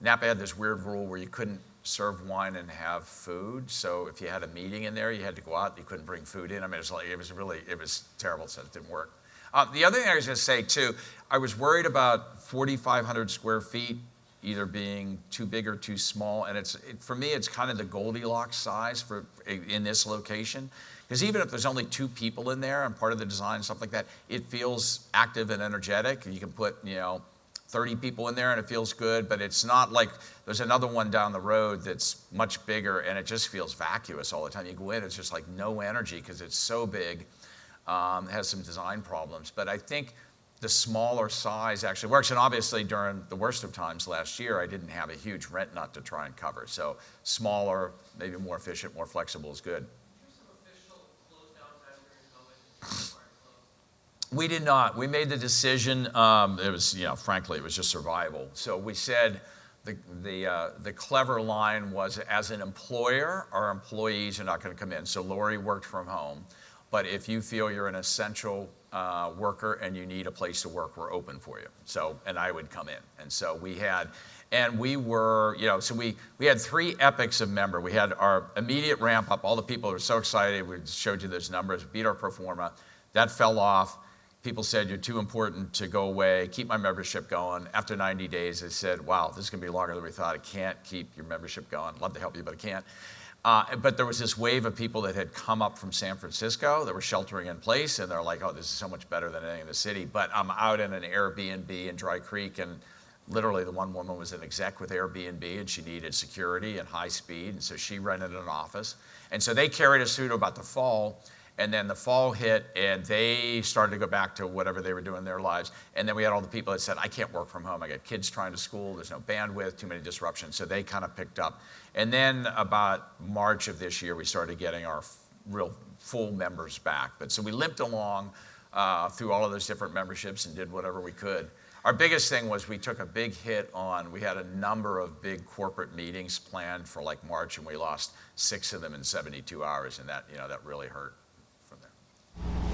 Napa had this weird rule where you couldn't serve wine and have food. So if you had a meeting in there, you had to go out. You couldn't bring food in. I mean, it was terrible. So it didn't work. The other thing I was going to say too, I was worried about 4,500 square feet either being too big or too small. And for me, it's kind of the Goldilocks size in this location. Because even if there's only 2 people in there and part of the design and stuff like that, it feels active and energetic. You can put, 30 people in there and it feels good, but it's not like there's another one down the road that's much bigger and it just feels vacuous all the time. You go in, it's just like no energy because it's so big. It has some design problems, but I think the smaller size actually works. And obviously during the worst of times last year, I didn't have a huge rent nut to try and cover. So smaller, maybe more efficient, more flexible is good. We did not. We made the decision. It was, frankly, it was just survival. So we said the clever line was, as an employer, our employees are not going to come in. So Lori worked from home, but if you feel you're an essential worker and you need a place to work, we're open for you. So, and I would come in. And so we had, and we were, so we had 3 epics of member. We had our immediate ramp up. All the people were so excited. We showed you those numbers, beat our pro forma. That fell off. People said, you're too important to go away, keep my membership going. After 90 days, they said, wow, this is going to be longer than we thought. I can't keep your membership going. Love to help you, but I can't. But there was this wave of people that had come up from San Francisco that were sheltering in place, and they're like, oh, this is so much better than anything in the city. But I'm out in an Airbnb in Dry Creek, and literally the one woman was an exec with Airbnb, and she needed security and high speed, and so she rented an office. And so they carried us through to about the fall. And then the fall hit, and they started to go back to whatever they were doing in their lives. And then we had all the people that said, I can't work from home. I got kids trying to school. There's no bandwidth, too many disruptions. So they kind of picked up. And then about March of this year, we started getting our real full members back. But so we limped along through all of those different memberships and did whatever we could. Our biggest thing was we took a big hit we had a number of big corporate meetings planned for like March, and we lost 6 of them in 72 hours. And that, that really hurt.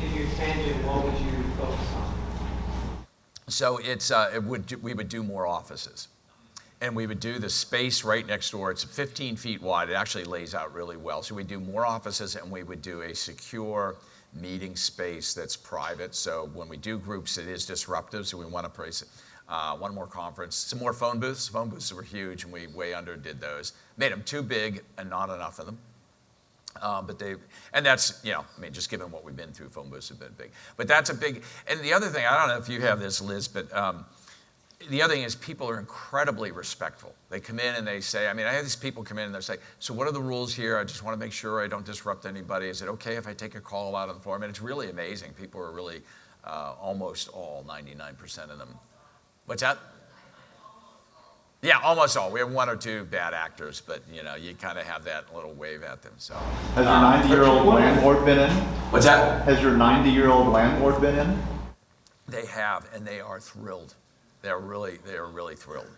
If you expanded, what would you focus on? So we would do more offices. And we would do the space right next door. It's 15 feet wide. It actually lays out really well. So we do more offices, and we would do a secure meeting space that's private. So when we do groups, it is disruptive. So we want to price it. One more conference, some more phone booths. Phone booths were huge, and we way underdid those. Made them too big and not enough of them. And that's, just given what we've been through, phone booths have been big. But that's a big, and the other thing, I don't know if you have this, Liz, but the other thing is people are incredibly respectful. They come in and they say, I have these people come in and they say, so what are the rules here? I just want to make sure I don't disrupt anybody. Is it okay if I take a call out on the floor? It's really amazing. People are really, almost all, 99% of them. What's that? Yeah, almost all. We have 1 or 2 bad actors, but you kind of have that little wave at them. So, has your 90-year-old landlord been in? What's that? Has your 90-year-old landlord been in? They have, and they are thrilled. They are really thrilled.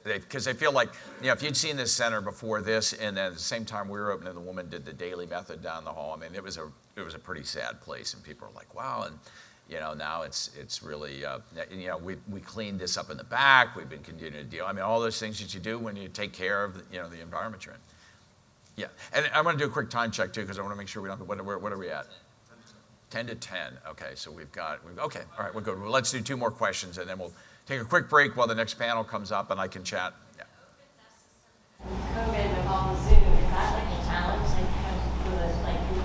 Because they feel like, if you'd seen this center before this, and then at the same time we were opening, the woman did the daily method down the hall. It was a pretty sad place, and people are like, wow. Now it's really, we cleaned this up in the back. We've been continuing to deal. I mean, all those things that you do when you take care of, the environment you're in. Yeah, and I want to do a quick time check too, because I want to make sure we don't, what are we at? 10 to 10, okay, so okay, all right, we're good. Well, let's do 2 more questions, and then we'll take a quick break while the next panel comes up, and I can chat. Yeah. COVID with all the Zoom, is that like a challenge, if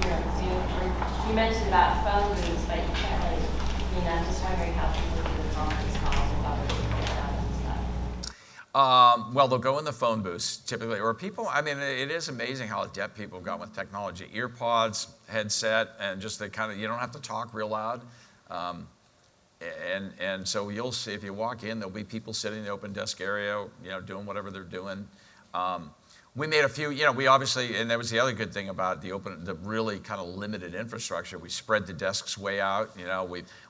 you're on Zoom? Or you mentioned about phone booths, but you can't I'm just wondering how people do the conference calls with other people and stuff. Well, they'll go in the phone booths typically, or people, it is amazing how adept people got with technology. Earpods, headset, and just you don't have to talk real loud. And so you'll see, if you walk in, there'll be people sitting in the open desk area, doing whatever they're doing. We made a few, we obviously, and that was the other good thing about the really kind of limited infrastructure. We spread the desks way out.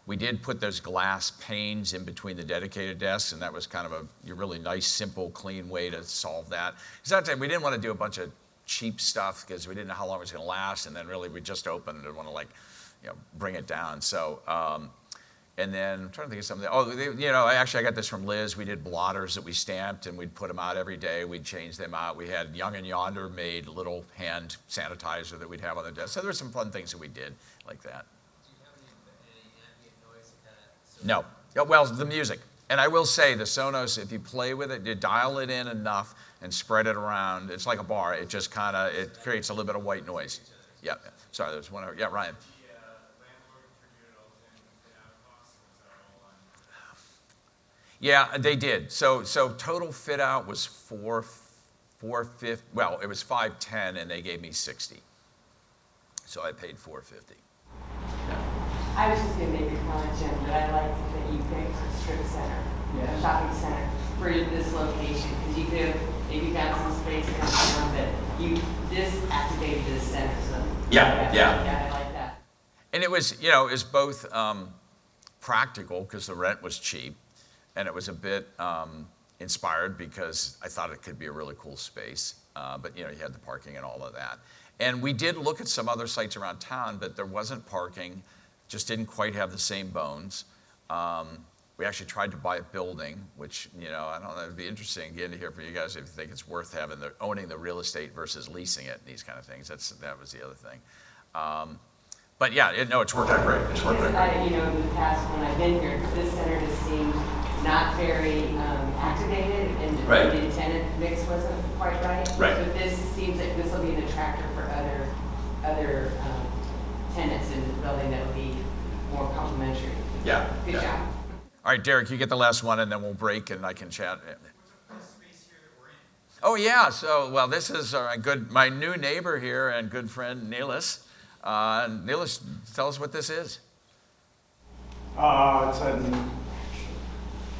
We did put those glass panes in between the dedicated desks, and that was kind of a really nice, simple, clean way to solve that. Because we didn't want to do a bunch of cheap stuff because we didn't know how long it was going to last, and then really we just opened and didn't want to bring it down. So. And then I'm trying to think of something. I got this from Liz. We did blotters that we stamped, and we'd put them out every day. We'd change them out. We had Young and Yonder made little hand sanitizer that we'd have on the desk. So there were some fun things that we did like that. Do you have any ambient noise that kind of? No. Well, the music. And I will say the Sonos, if you play with it, you dial it in enough and spread it around. It's like a bar. It just it creates a little bit of white noise. Yeah. Sorry, there's one over. Yeah, Ryan. Yeah, they did. So total fit out was $450. Well, it was $510, and they gave me $60. So I paid $450. Yeah. I was just going to make a comment, Jim, that I liked that you picked a strip center, a shopping center for this location, because you could have maybe found some space downtown, but this activated this center. So Yeah, I like that. And it was, it was both practical because the rent was cheap. And it was a bit inspired because I thought it could be a really cool space. But you had the parking and all of that. And we did look at some other sites around town, but there wasn't parking, just didn't quite have the same bones. We actually tried to buy a building, which, I don't know, it'd be interesting again to hear from you guys if you think it's worth owning the real estate versus leasing it and these kind of things. That was the other thing. But yeah, it's worked out great. It's worked out great. In the past when I've been here, this center just seemed not very activated, and the tenant mix wasn't quite right. Right. But this seems like this will be an attractor for other tenants in the building that will be more complimentary. Yeah. Good job. All right, Derek, you get the last one, and then we'll break, and I can chat. Oh yeah. So this is my new neighbor here and good friend Neelis. Neelis, tell us what this is.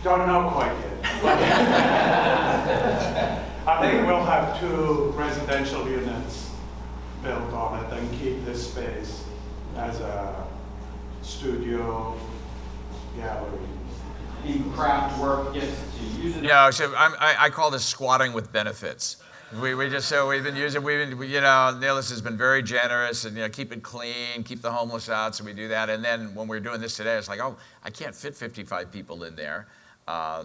Don't know quite yet. I think we'll have 2 residential units built on it and keep this space as a studio gallery. Craftwork gets to use it. Yeah, so I call this squatting with benefits. We've been using, Neelis has been very generous and, keep it clean, keep the homeless out, so we do that. And then when we were doing this today, it's like, I can't fit 55 people in there.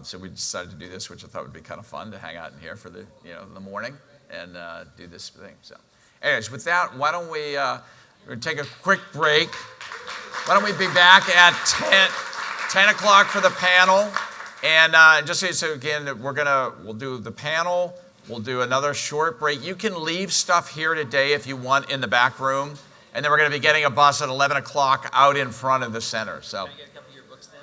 So we decided to do this, which I thought would be kind of fun to hang out in here for the, the morning and do this thing. So anyways, with that, why don't we take a quick break. Why don't we be back at 10 o'clock for the panel. And just so again, we'll do the panel. We'll do another short break. You can leave stuff here today if you want in the back room. And then we're going to be getting a bus at 11 o'clock out in front of the center. So. Can I get a couple of your books then?